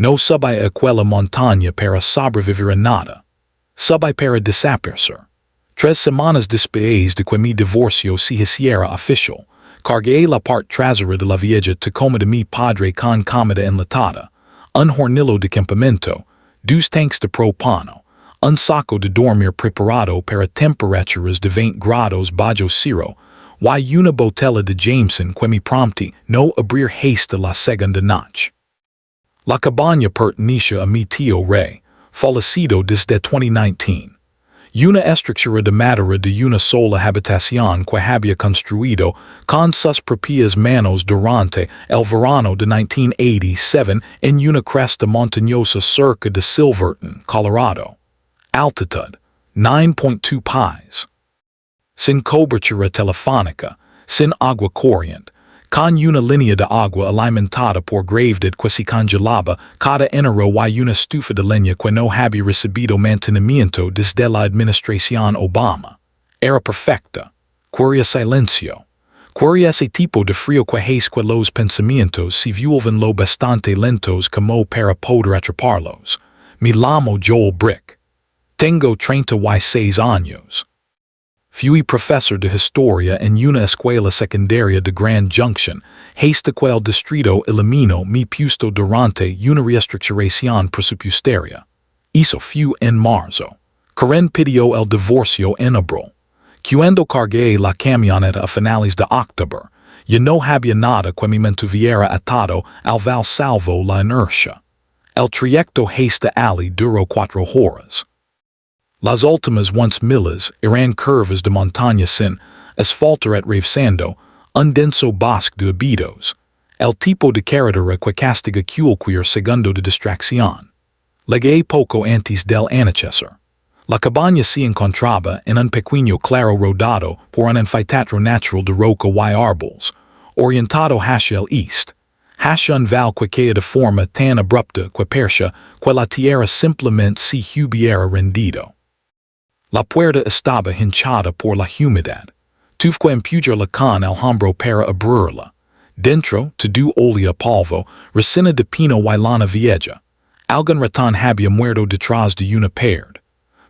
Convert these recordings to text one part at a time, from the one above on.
No subay aquella montaña para sobrevivir a nada. Subay para desaparecer. 3 semanas después de que mi divorcio se hiciera oficial, cargué la parte trasera de la vieja Tacoma de mi padre con comida enlatada, un hornillo de campamento, 2 tanks de propano, un saco de dormir preparado para temperaturas de 20 grados bajo cero, y una botella de Jameson que me prompti no abrir hasta la segunda noche. La cabaña pertenece a mi tío Rey, fallecido desde 2019. Una estructura de madera de una sola habitación que había construido con sus propias manos durante el verano de 1987 en una cresta montañosa cerca de Silverton, Colorado. Altitud, 9.2 pies. Sin cobertura telefónica, sin agua corriente, con una línea de agua alimentada por gravedad que se congelaba cada enero y una estufa de leña que no había recibido mantenimiento desde la administración Obama. Era perfecta. Quería silencio. Quería ese tipo de frío que hace que los pensamientos se vuelven lo bastante lentos como para poder atraparlos. Me llamo Joel Brick. Tengo 36 años. Fui profesor de historia en una escuela secundaria de Grand Junction, hasta que el distrito eliminó mi puesto durante una reestructuración presupuestaria. Eso fue en marzo. Karen pidió el divorcio en abril. Cuando cargué la camioneta a finales de octubre, ya no había nada que me mantuviera atado al val salvo la inercia. El trayecto hasta Ali duró 4 horas. Las últimas once millas eran curvas de montaña sin asfalto atravesando un denso bosque de abidos, el tipo de carretera que castiga cualquier segundo de distracción. Llegué poco antes del anochecer. La cabaña se encontraba en un pequeño claro rodado por un anfiteatro natural de roca y árboles, orientado hacia el este, hacia un val que queda de forma tan abrupta que parecía que la tierra simplemente se hubiera rendido. La puerta estaba hinchada por la humedad. Tuve que empujarla con el hombro para abrirla. Dentro, todo olía polvo, resina de pino y lana vieja. Algún ratón había muerto detrás de una pared.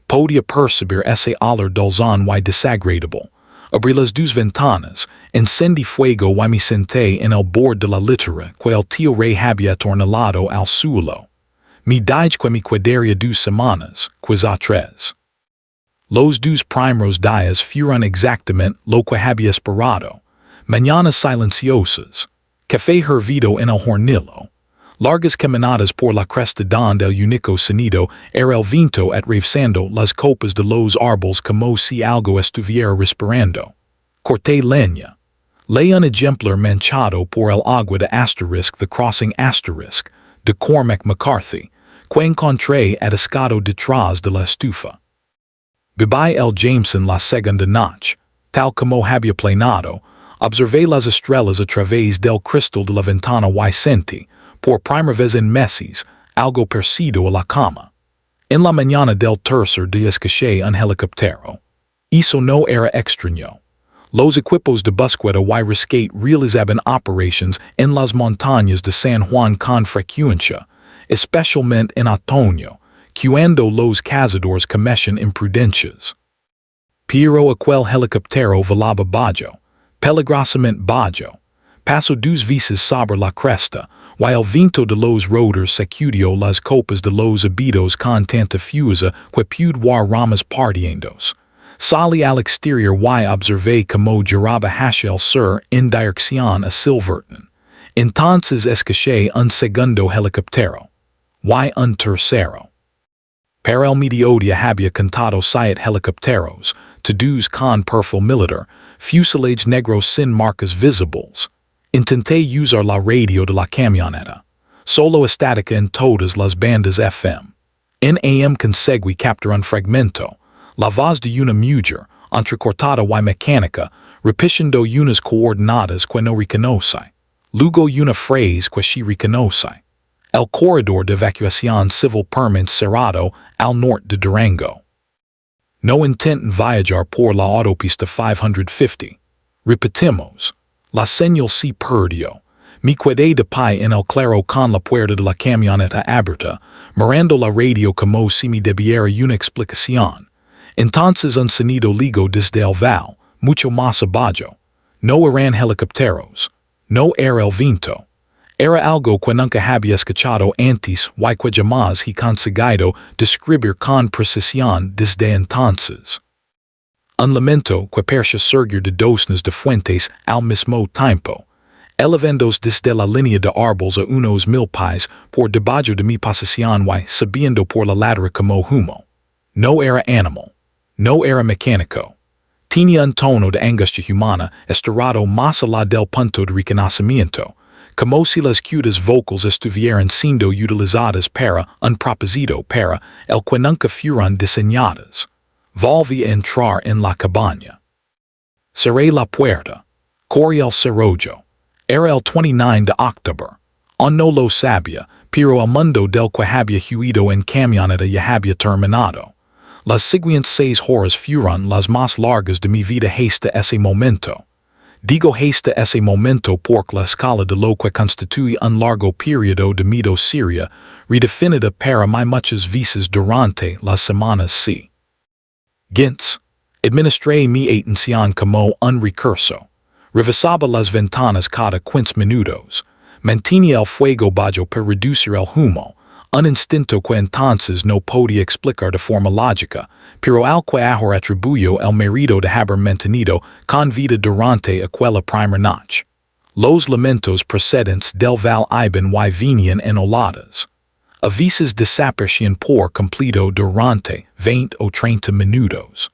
Podía percibir ese olor dulzón y desagradable. Abrí las 2 ventanas, encendí fuego y me senté en el borde de la litera que el tío Rey había atornillado al suelo. Me dije que me quedaría 2 semanas, quizá 3. Los 2 primeros días fueron exactamente lo que había esperado. Mañanas silenciosas. Café hervido en el hornillo. Largas caminadas por la cresta donde el único sonido era el viento atravesando las copas de los árboles como si algo estuviera respirando. Corté leña. Leí un ejemplar manchado por el agua de The Crossing de Cormac McCarthy, que encontré atascado detrás de la estufa. Bebí el Jameson la segunda noche, tal como había planeado, observé las estrellas a través del cristal de la ventana y sentí, por primera vez en meses, algo parecido a la cama. En la mañana del tercer día escuché un helicóptero. Eso no era extraño. Los equipos de búsqueda y rescate realizaban operations en las montañas de San Juan con frecuencia, especialmente en otoño, cuando los cazadores cometen imprudencias. Pero aquel helicóptero volaba bajo, peligrosamente bajo. Pasó 2 veces sobre la cresta, y el viento de los rotors sacudió las copas de los abidos con tanta fuerza que pude ver ramas partiéndose. Salí al exterior y observé como giraba hacia el sur en dirección a Silverton. Entonces escuché un segundo helicóptero. Y un tercero. Para el mediodía había contado 7 helicópteros, todos con perfil militar, fuselage negro sin marcas visibles. Intenté usar la radio de la camioneta. Solo estática en todas las bandas FM. En AM conseguí captar un fragmento, la voz de una mujer, entrecortada y mecánica, repitiendo unas coordenadas que no reconoce. Luego una frase que sí reconoce. El corredor de evacuación civil permanente cerrado al norte de Durango. No intenten viajar por la autopista 550. Repetimos, la señal se perdió. Mi quedé de pie en el claro con la puerta de la camioneta abierta, mirando la radio como si me debiera una explicación. Entonces un sonido ligo desde el val, mucho más abajo. No eran helicópteros. No era el viento. Era algo que nunca había escuchado antes y que jamás he conseguido describir con precisión desde entonces. Un lamento que parecía surgir de dosnes de fuentes al mismo tiempo, elevándose desde la línea de árboles a unos 1000 pies por debajo de mi posición y subiendo por la ladera como humo. No era animal. No era mecánico. Tenía un tono de angustia humana estirado más allá del punto de reconocimiento, como si las cuerdas vocales estuvieran siendo utilizadas para un propósito para el que nunca fueron diseñadas. Volví a entrar en la cabaña. Cerré la puerta. Corrí el cerrojo. Era el 29 de octubre. No lo sabía, pero el mundo del que había huido en camioneta ya había terminado. Las siguientes 6 horas fueron las más largas de mi vida hasta ese momento. Digo hasta ese momento porque la escala de lo que constituye un largo periodo de miedo seria, redefinida para mí muchas veces durante las semanas siguientes. Administré mi atención como un recurso. Revisaba las ventanas cada 15 minutos. Mantenía el fuego bajo para reducir el humo. Un instinto que entonces no podía explicar de forma lógica, pero al que ahora atribuyo el mérito de haber mantenido con vida durante aquella primera noche. Los lamentos procedentes del val iban y venían en oladas. A veces desaparecían por completo durante 20 o 30 minutos.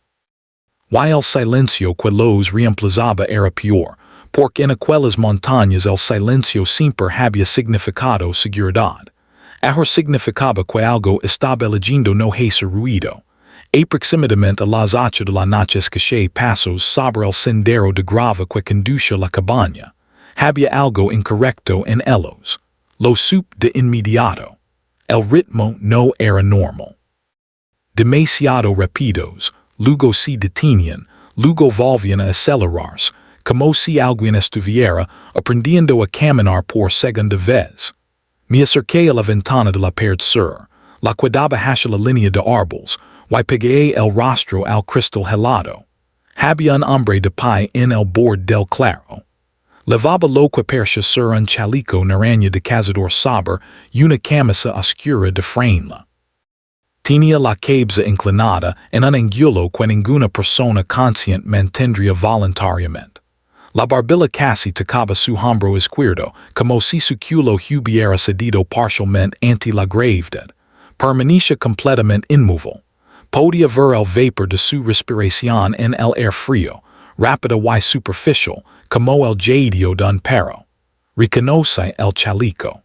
Y el silencio que los reemplazaba era peor, porque en aquellas montañas el silencio siempre había significado seguridad. Ahora significaba que algo estaba leyendo no hace ruido. Aproximadamente a las 8 de la noche escuché pasos sobre el sendero de grava que conduce a la cabaña. Había algo incorrecto en ellos. Lo supe de inmediato. El ritmo no era normal. Demasiado rápidos, luego se detenían, luego volvían a acelerarse, como si alguien estuviera aprendiendo a caminar por segunda vez. Me acerqué a la ventana de la parte sur, la que daba hacia la línea de árboles, y pegué el rostro al cristal helado. Había un hombre de pie en el borde del claro. Levaba lo que parecía ser un chaleco naranja de cazador sobre y una camisa oscura de franela. Tenía la cabeza inclinada en un ángulo que ninguna persona consciente mantendría voluntariamente. La barbilla casi tocaba su hombro izquierdo, como si su culo hubiera cedido parcialmente ante la gravedad. Permanecía completamente inmóvil. Podía ver el vapor de su respiración en el aire frío, rápido y superficial, como el jadeo de un perro. Reconoce el chaleco.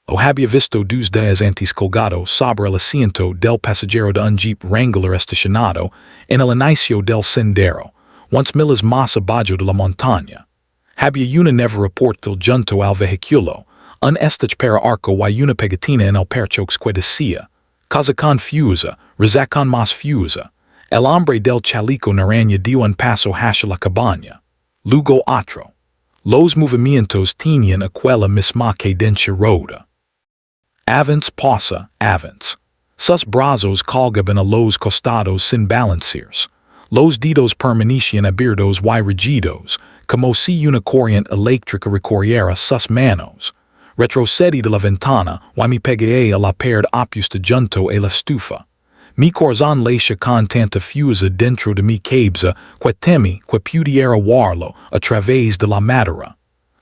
Lo había visto 2 días antes colgado sobre el asiento del pasajero de un jeep Wrangler estacionado en el inicio del sendero, once miles más abajo de la montaña. Había una neve reportal junto al vehículo, un estach para arco y una pegatina en el perchox que decía, cosa confusa, reza con más fusa. El hombre del chaleco naranja dio un paso hacia la cabaña. Luego otro. Los movimientos tenían aquella misma cadencia roda. Avance pasa, avance. Sus brazos colgaban a los costados sin balancearse. Los dedos permanecían abiertos y rígidos, como si una corriente eléctrica recorriera sus manos. Retrocedí de la ventana y me pegué a la pared opuesta junto a la estufa. Mi corazón latía con tanta fuerza dentro de mi cabeza que temí que pudiera verlo a través de la madera.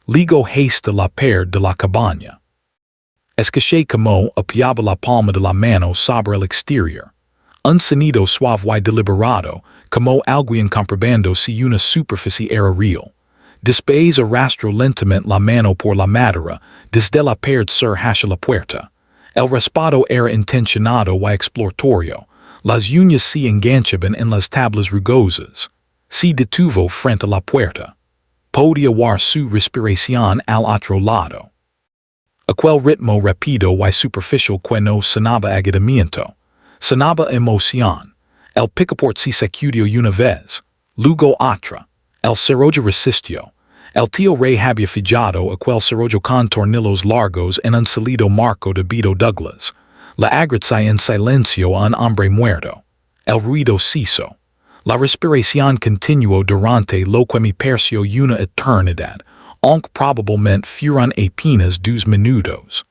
Luego hasta la pared de la cabaña. Escuché como apoyaba la palma de la mano sobre el exterior. Un sonido suave y deliberado, como alguien comprobando si una superficie era real. Después arrastró lentamente la mano por la madera, desde la pared sur hacia la puerta. El raspado era intencionado y exploratorio. Las uñas se enganchaban en las tablas rugosas. Se detuvo frente a la puerta. Podía ver su respiración al otro lado. Aquel ritmo rápido y superficial que no sonaba agitamiento. Sonaba emoción. El picaporte se sacudió una vez. Luego otra. El cerrojo resistió. El tío rey había fijado aquel cerrojo con tornillos largos en un salido marco de Beto Douglas. La agradecía en silencio a un hombre muerto. El ruido cesó. La respiración continuó durante lo que me pareció una eternidad, aunque probablemente fueron apenas 2 minutos.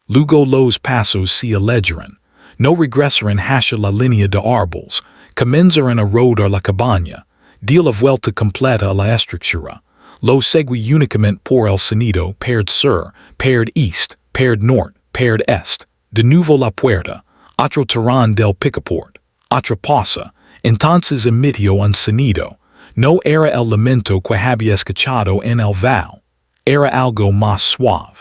Luego los pasos se alejaron. No regresaron hacia la línea de árboles. Comenzaron a rodar la cabaña. Dio la vuelta completa a la estructura. Lo seguí únicamente por el sonido, perd sur, perd east, perd norte, perd est. De nuevo la puerta. Otro tirón del picaporte. Otra pausa. Entonces emitió un sonido. No era el lamento que había escuchado en el val. Era algo más suave.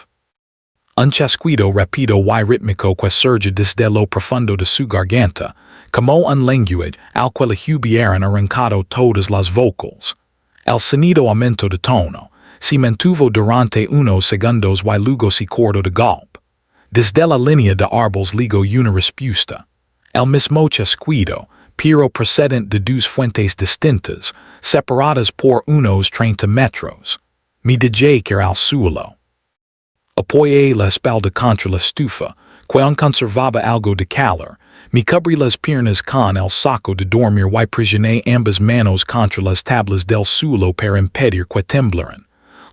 Un chasquido rápido y rítmico que surge desde lo profundo de su garganta, como un lenguaje al que le hubieran arrancado todas las vocals. El sonido aumentó de tono, se mantuvo durante unos segundos y luego se cortó de golpe. Desde la línea de árboles ligó una respuesta. El mismo chasquido, pero procedente de 2 fuentes distintas, separadas por unos 30 metros. Me dejé caer al suelo. Apoyé la espalda contra la estufa, que aún conservaba algo de calor. Me cubrí las piernas con el saco de dormir y presioné ambas manos contra las tablas del suelo para impedir que temblaran.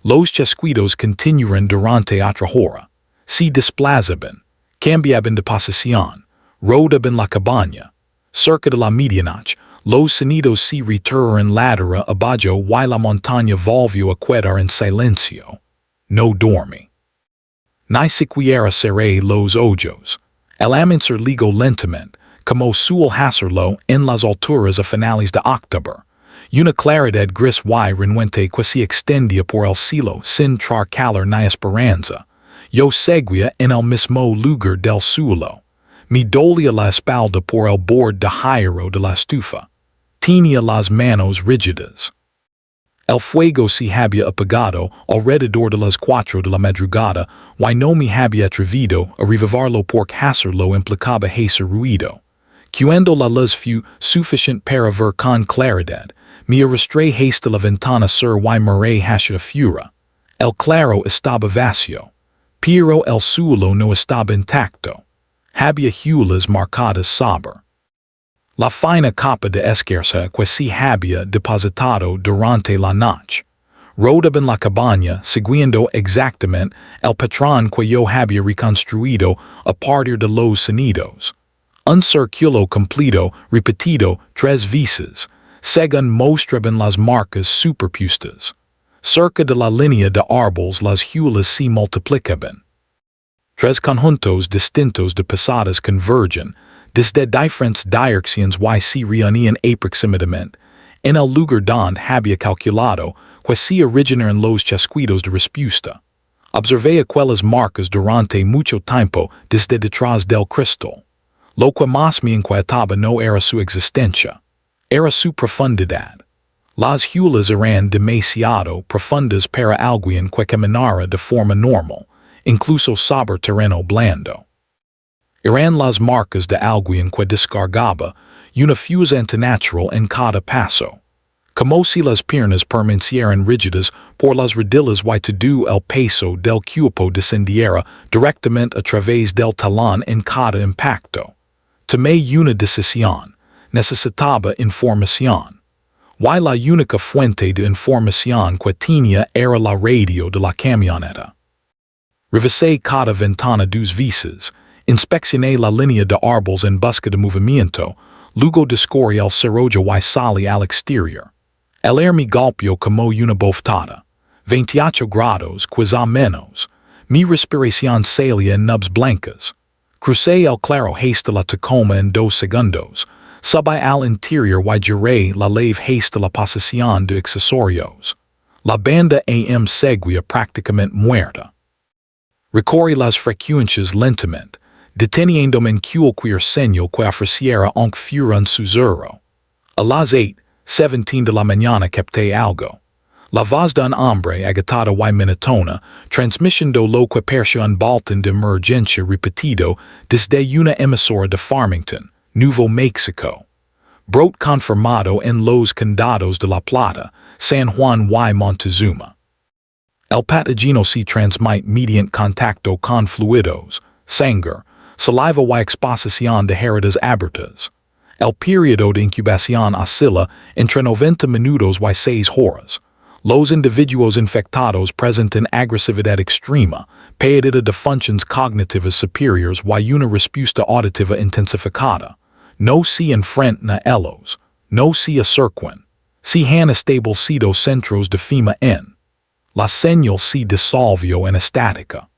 Los chasquidos continuaron durante otra hora. Se desplazaban, cambiaban de posición, rodaban la cabaña. Cerca de la medianoche, los sonidos se retiraron ladera abajo y la montaña volvió a quedar en silencio. No dormí. Ni siquiera cerré los ojos. El amanecer ligó lentamente, como suele hacerlo en las alturas a finales de octubre. Una claridad gris y renuente que se extendía por el cielo sin traer calor ni esperanza. Yo seguía en el mismo lugar del suelo. Me dolía la espalda por el borde de hierro de la estufa. Tenía las manos rígidas. El fuego se había apagado alrededor de las 4 de la madrugada y no me había atrevido a revivarlo porque hacerlo implicaba hacer ruido. Cuando la luz fue suficiente para ver con claridad, me arrastré hasta la ventana sur y miré hacia afuera. El claro estaba vacío, pero el suelo no estaba intacto. Había huellas marcadas sobre la fina capa de escarcha que se había depositado durante la noche. Rodaban la cabaña siguiendo exactamente el patrón que yo había reconstruido a partir de los sonidos. Un círculo completo repetido 3 veces, según mostraban las marcas superpuestas. Cerca de la línea de árboles las huellas se multiplicaban. 3 conjuntos distintos de pisadas convergen desde diferentes direcciones y se reunían aproximadamente en el lugar donde había calculado que se originaron los chasquidos de respuesta. Observé aquellas marcas durante mucho tiempo desde detrás del cristal. Lo que más me inquietaba no era su existencia, era su profundidad. Las huellas eran demasiado profundas para alguien que caminara de forma normal, incluso sobre terreno blando. Eran las marcas de alguien que descargaba una fuerza antinatural en cada paso. Como si las piernas permanecieran rígidas por las rodillas y todo el peso del cuerpo descendiera directamente a través del talón en cada impacto. Tomé una decisión. Necesitaba información. Y la única fuente de información que tenía era la radio de la camioneta. Revisé cada ventana 2 veces. Inspeccioné la línea de árboles en busca de movimiento, luego descorrí el cerrojo y salí al exterior. El aire me golpeó como una bofetada. 28 grados, quizá menos. Mi respiración salía en nubes blancas. Crucé el claro hasta la Tacoma en 2 segundos. Subí al interior y giré la lave hasta la posición de accesorios. La banda AM seguía prácticamente muerta. Recorrí las frecuencias lentamente, deteniéndome en cualquier señal que ofreciera aunque fuera un susurro. A las 8:17 de la mañana capté algo. La voz de un hombre agitado y monótona, transmitiendo lo que parecía un boletín de emergencia repetido desde una emisora de Farmington, Nuevo México. Brot confirmado en los condados de La Plata, San Juan y Montezuma. El patogeno si transmite mediante contacto con fluidos, sangre, saliva y exposición de heridas abiertas. El periodo de incubación oscila entre 90 minutos y 6 horas. Los individuos infectados presentan agresividad extrema, pérdida de funciones cognitivas superiores y una respuesta auditiva intensificada. No se enfrentan a ellos, no se acercan. Si han establecido centros de fima en. La señal se disolvió en estática.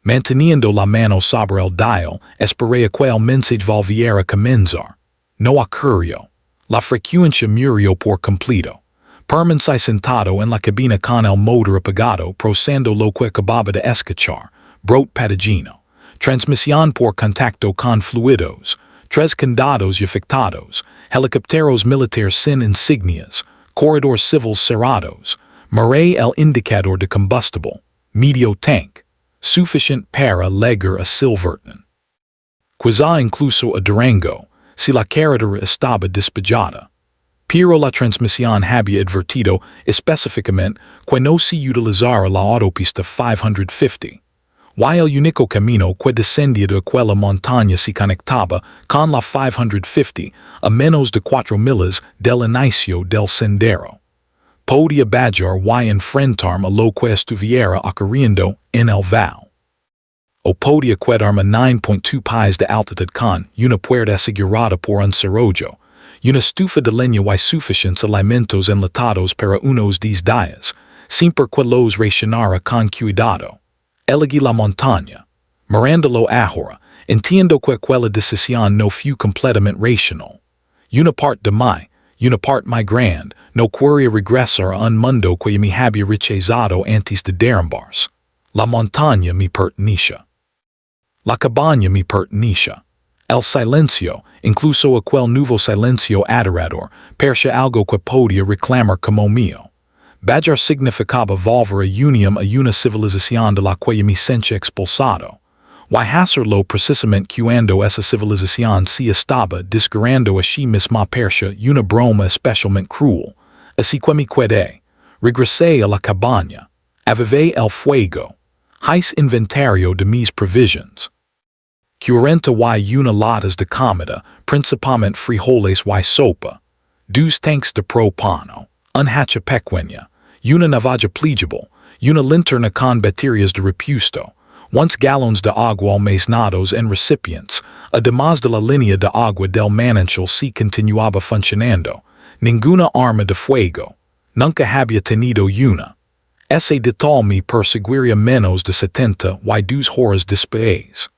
Manteniendo la mano sobre el dial, esperé que el mensaje volviera a comenzar. No ocurrió. La frecuencia murió por completo. Permanece sentado en la cabina con el motor apagado, procesando lo que acababa de escuchar. Brot patogeno. Transmisión por contacto con fluidos. 3 candados afectados. Helicópteros militares sin insignias. Corredores civiles cerrados. Miré el indicador de combustible. Medio tank. Suficient para llegar a Silverton. Quizá incluso a Durango, si la carretera estaba despejada. Pero la transmisión había advertido específicamente que no se utilizara la autopista 550. Y el único camino que descendía de aquella montaña se conectaba con la 550 a menos de 4 millas del inicio del sendero. Podía bajar y enfrentarme a lo que estuviera ocurriendo en el val. O podía quedarme 9.2 pies de altitud con una puerta asegurada por un cerrojo, una estufa de leña y suficientes alimentos enlatados para unos 10 días, siempre que los racionara con cuidado. Elegí la montaña. Mirándolo ahora, entiendo que aquella decisión no fue completamente racional. Una parte de mí, una parte muy grande, no quería regresar a un mundo que me había rechazado antes de derrumbarse. La montaña me pertenecía. La cabaña me pertenecía. El silencio, incluso aquel nuevo silencio aterrador, parecía algo que podía reclamar como mío. Bajar significaba volver a unión a una civilización de la que me sentía expulsado. Y hacerlo precisamente cuando esa civilización se estaba desgarrando a sí misma parecía una broma especialmente cruel. Así que me quedé. Regresé a la cabaña. Avivé el fuego. Hice inventario de mis provisions. Currenta y una latas de comida, principalmente frijoles y sopa. 2 tanks de propano. Una hacha pequeña. Una navaja pliable. Una linterna con baterías de repuesto. 1 galones de agua almacenados en recipientes. Además de la línea de agua del manantial se continuaba funcionando. Ninguna arma de fuego. Nunca había tenido una. Ese de tal me perseguiría menos de 72 horas después.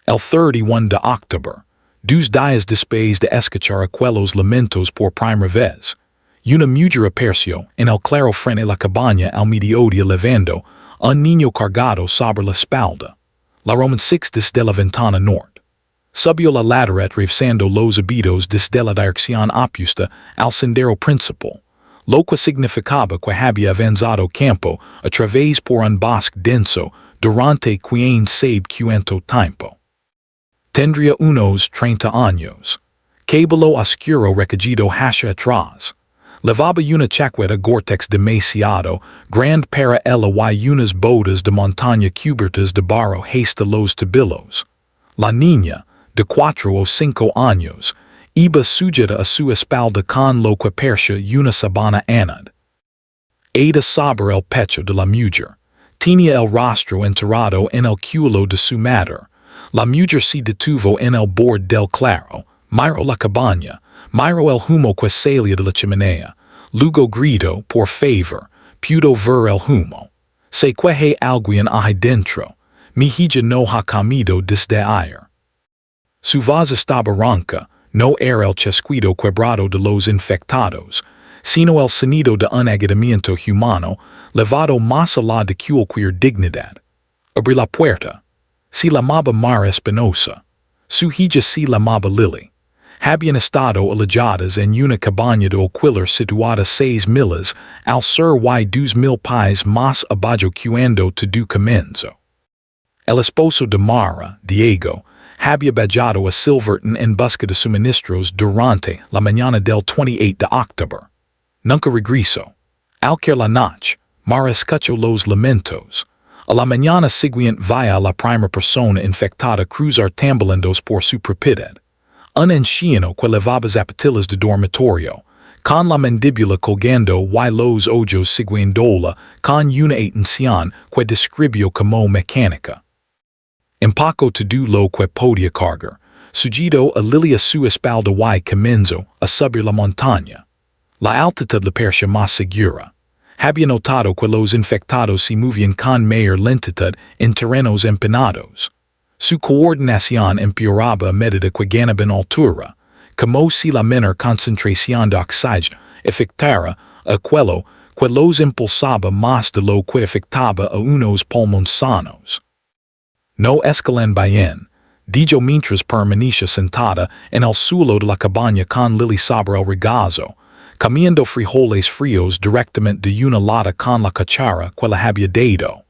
El 31 de octubre. 2 días después de escuchar aquellos lamentos por primera vez. Una mujer apareció en el claro frente a la cabaña al mediodía levando un niño cargado sobre la espalda. La Roman 6 desde la ventana norte. Subió la ladera atravesando los abitos desde la dirección opuesta al sendero principal, lo que significaba que había avanzado campo a través por un bosque denso durante quien sabe cuánto tiempo. Tendría unos 30 años. Cabello oscuro recogido hacia atrás. Levaba una chaqueta Gore-Tex demasiado grande para ella y unas botas de montaña cubiertas de barro hasta los tobillos. La niña, de 4 o 5 años, iba sujeta a su espalda con lo que parecía una sabana anad. Era sobre el pecho de la mujer. Tenía el rostro enterrado en el culo de su madre. La mujer se detuvo en el borde del claro, miró la cabaña, miró el humo que salía de la chimenea. Luego gritó, por favor, pudo ver el humo. Sé que hay alguien ahí dentro. Mi hija no ha comido desde ayer. Su voz estaba ronca, no era el chasquido quebrado de los infectados, sino el sonido de un agitamiento humano, levado más allá de cualquier dignidad. Abrí la puerta. Se llamaba Mara Espinosa. Su hija se llamaba Lily. Habían estado alojadas en una cabaña de alquiler situada 6 millas al sur y 2,000 pies más abajo cuando todo comenzó. El esposo de Mara, Diego, había viajado a Silverton en busca de suministros durante la mañana del 28 de octubre. Nunca regresó. Al caer la noche, Mara escucho los lamentos. A la mañana siguiente vaya la primera persona infectada cruzar tambaleando por su propiedad. Un anciano que levaba zapatillas de dormitorio, con la mandíbula colgando y los ojos siguiéndola, con una atención que describió como mecánica. En poco todo lo que podía cargar, sujeto a Lilia su espalda y comenzó a subir la montaña. La altitud le parecía más segura. Había notado que los infectados se movían con mayor lentitud en terrenos empinados. Su coordinación empeoraba a medida que ganaban altura, como si la menor concentración de oxígeno afectara a aquello que los impulsaba más de lo que afectaba a unos pulmones sanos. No escalan bien, dijo mientras permanecía sentada en el suelo de la cabaña con Lily sobre el regazo, comiendo frijoles fríos directamente de una lata con la cuchara que la había dado.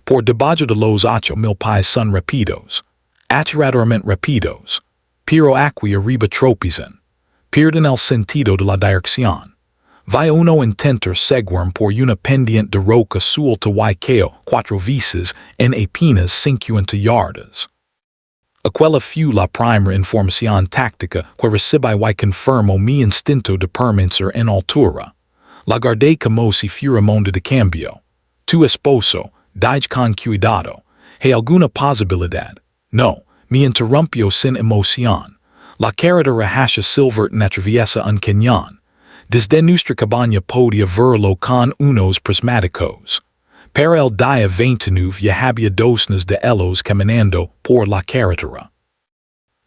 Por debajo de los 8,000 pies son rápidos, aterradoramente rápidos, pero aquí arriba tropezan, pierden el sentido de la dirección. Va uno intentar seguir por una pendiente de roca suelta y cae 4 veces en apenas 50 yardas. Aquella fue la primera información táctica que recibí y confirmó mi instinto de permanecer en altura. La guardé como si fuera moneda de cambio. Tu esposo, dije con cuidado, ¿hay alguna posibilidad? No, me interrumpió sin emoción. La carretera hacia Silverton atraviesa un cañón. Desde nuestra cabaña podía verlo con unos prismáticos. Para el día 29 ya había docenas de ellos caminando por la carretera.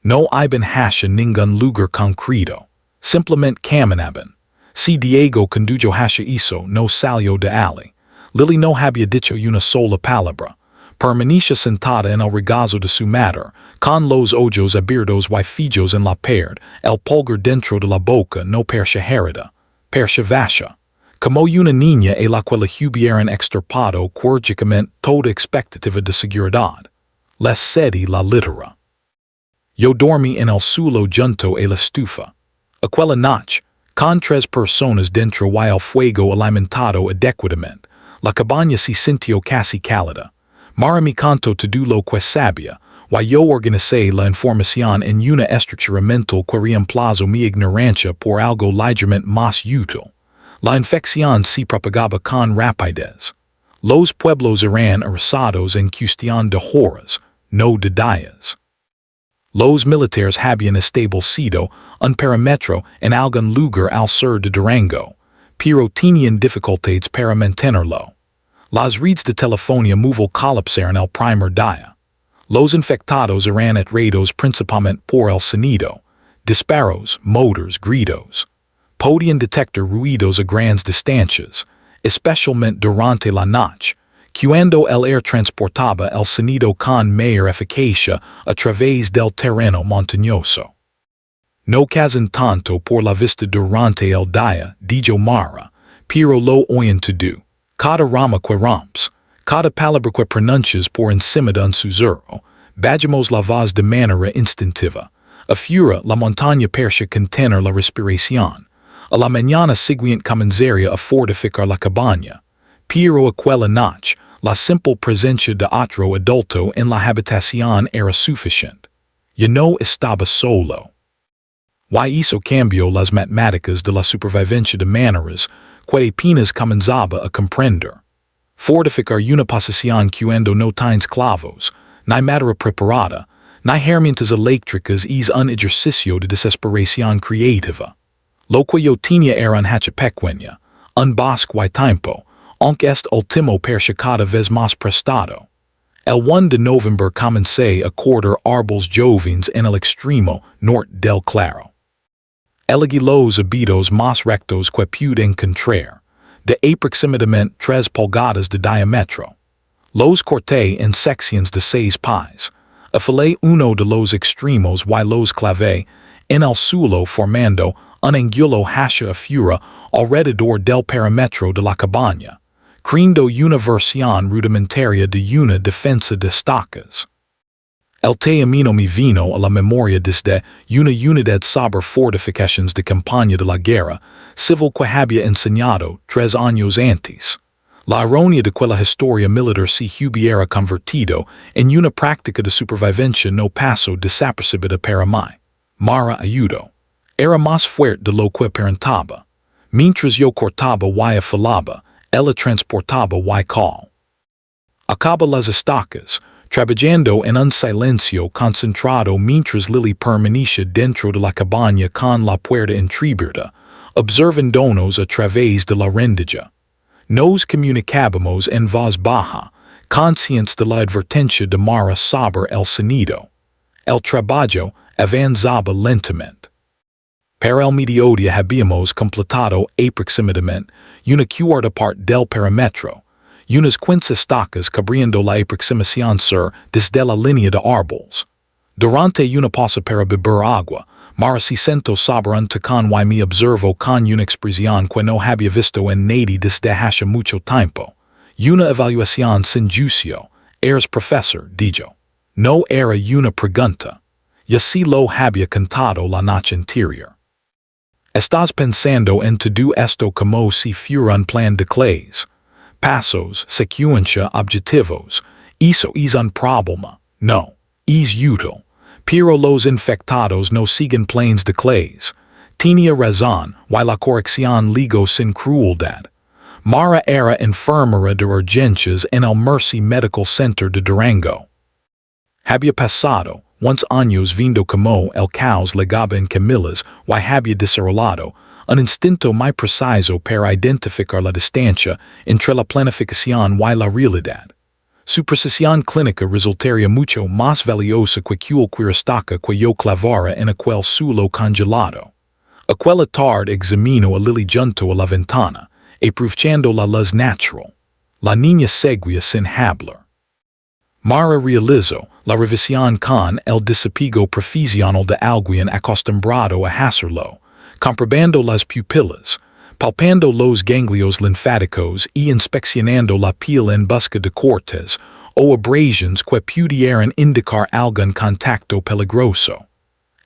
No iban hacia ningún lugar concreto, simplemente caminaban. Si Diego condujo hacia eso no salió de allí. Lily no había dicho una sola palabra. Permanecía sentada en el regazo de su madre, con los ojos abiertos y fijos en la pared, el pulgar dentro de la boca no perseverada, persevasa. Como una niña a la que le hubieran extirpado quirúrgicamente toda expectativa de seguridad. Les cedí la litera. Yo dormí en el suelo junto a la estufa. Aquella noche, con 3 personas dentro y el fuego alimentado adecuadamente, la cabaña se sintió casi cálida. Mara me contó todo lo que sabía, y yo organicé la información en una estructura mental que reemplazó mi ignorancia por algo ligeramente más útil. La infección se propagaba con rapidez. Los pueblos eran arrasados en cuestión de horas, no de días. Los militares habían establecido un perímetro en algún lugar al sur de Durango, pero tenían dificultades para mantenerlo. Las redes de telefonía móvil colapsaron el primer día. Los infectados eran atraídos principalmente por el sonido, disparos, motores, gritos. Podían detectar ruidos a grandes distancias, especialmente durante la noche, cuando el aire transportaba el sonido con mayor eficacia a través del terreno montañoso. No cazan tanto por la vista durante el día, dijo Mara, pero lo oyen todo. Cada rama que romps, cada palabra que pronuncias por encima de un susurro, bajamos la voz de manera instintiva. Afuera la montaña parecía contener la respiración. A la mañana siguiente comenzaría a fortificar la cabaña. Pero aquella noche, la simple presencia de otro adulto en la habitación era suficiente. Yo no estaba solo. Y eso cambió las matemáticas de la supervivencia de maneras que apenas comenzaba a comprender. Fortificar una posición cuando no tienes clavos, ni madera preparada, ni herramientas eléctricas es un ejercicio de desesperación creativa. Lo que yo tenía era un hacha pequeña, un bosque y tiempo, aunque este último parecía cada vez más prestado. El 1 de noviembre comencé a cortar árboles jóvenes en el extremo norte del claro. Elegí los habitos más rectos que pude encontrar, de aproximadamente 3 pulgadas de diámetro. Los corté en secciones de 6 pies. Afilé uno de los extremos y los clavé en el suelo formando un ángulo hacia afuera alrededor del perímetro de la cabaña, creando una versión rudimentaria de una defensa de estacas. El término me vino a la memoria desde una unidad sobre fortificaciones de campaña de la guerra civil que había enseñado 3 años antes. La ironia de quella historia militar si hubiera convertido en una práctica de supervivencia no paso desapercibida para mí. Mara ayudo. Era más fuerte de lo que parentaba. Mientras yo cortaba y afilaba, ella transportaba y cal. Acaba las estacas, trabajando en un silencio concentrado mientras Lily permanecía dentro de la cabaña con la puerta entreabierta, observándonos a través de la rendija. Nos comunicábamos en voz baja, conscientes de la advertencia de Mara sobre el sonido. El trabajo avanzaba lentamente. Para el mediodía habíamos completado aproximadamente una cuarta parte del perímetro, unas 15 estacas cubriendo la aproximación sur desde la línea de árboles. Durante una pausa para beber agua, Mara se sentó sobre un tacón y me observó con una expresión que no había visto en nadie desde hace mucho tiempo. Una evaluación sin juicio. Eres profesor, dijo. No era una pregunta. Ya sí lo había cantado la noche anterior. Estás pensando en todo esto como si fuera un plan de clase. Pasos, secuencia, objetivos. Eso es un problema. No. Es útil. Pero los infectados no siguen planes de clase. Tenía razón, y la corrección ligó sin crueldad. Mara era enfermera de urgencias en el Mercy Medical Center de Durango. Había pasado, once años viendo como el caos legaba en Camillas y había desarrollado un instinto muy preciso para identificar la distancia entre la planificación y la realidad. Su precisión clínica resultaría mucho más valiosa que cualquier estaca que yo clavara en aquel suelo congelado. Aquella tarde examinó a Lily junto a la ventana, aprovechando la luz natural. La niña seguía sin hablar. Mara realizó la revisión con el desapego profesional de alguien acostumbrado a hacerlo, comprobando las pupilas, palpando los ganglios linfáticos y inspeccionando la piel en busca de cortes o abrasiones que pudieran indicar algún contacto peligroso.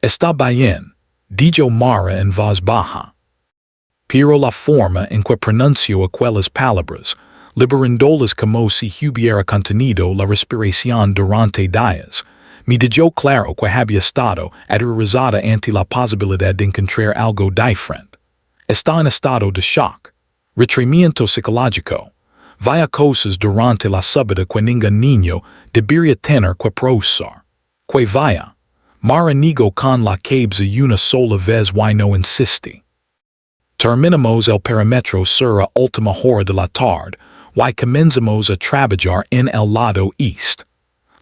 Está bien, dijo Mara en voz baja. Pero la forma en que pronunció aquellas palabras, liberándolas como si hubiera contenido la respiración durante días, me dejó claro que había estado aterrorizada ante la posibilidad de encontrar algo diferente. Está en estado de shock, retraimiento psicológico. Vaya cosas durante la subida que ningún niño debería tener que procesar. Que vaya. Mara negó con la cabeza una sola vez y no insistí. Terminamos el perímetro sur a última hora de la tarde y comenzamos a trabajar en el lado este.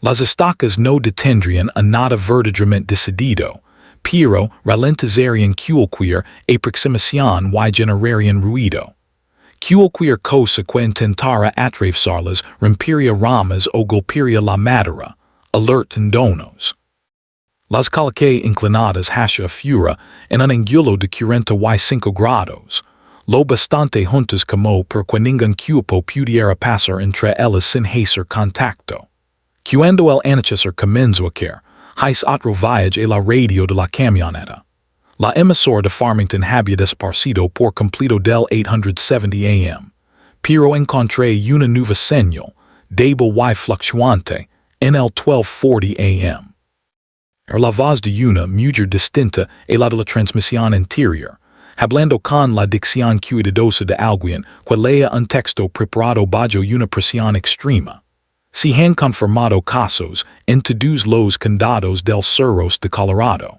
Las estacas no detendrían a nada verdaderamente decidido, pero ralentizarían cualquier aproximación y generarían ruido. Cualquier cosa que intentara atravesarlas rompería ramas o golpearía la madera, alertándonos. Las coloqué inclinadas hacia afuera en un ángulo de 45 grados, lo bastante juntas como para que ningún cuerpo pudiera pasar entre ellas sin hacer contacto. Cuando el anochecer comenzó a caer, hice otro viaje a la radio de la camioneta. La emisora de Farmington había desaparecido por completo del 870 AM, pero encontré una nueva señal, débil y fluctuante, en el 1240 AM. Era la voz de una mujer distinta a la de la transmisión anterior, hablando con la dicción cuidadosa de alguien que lea un texto preparado bajo una presión extrema. Se han confirmado casos en todos los condados del suros de Colorado.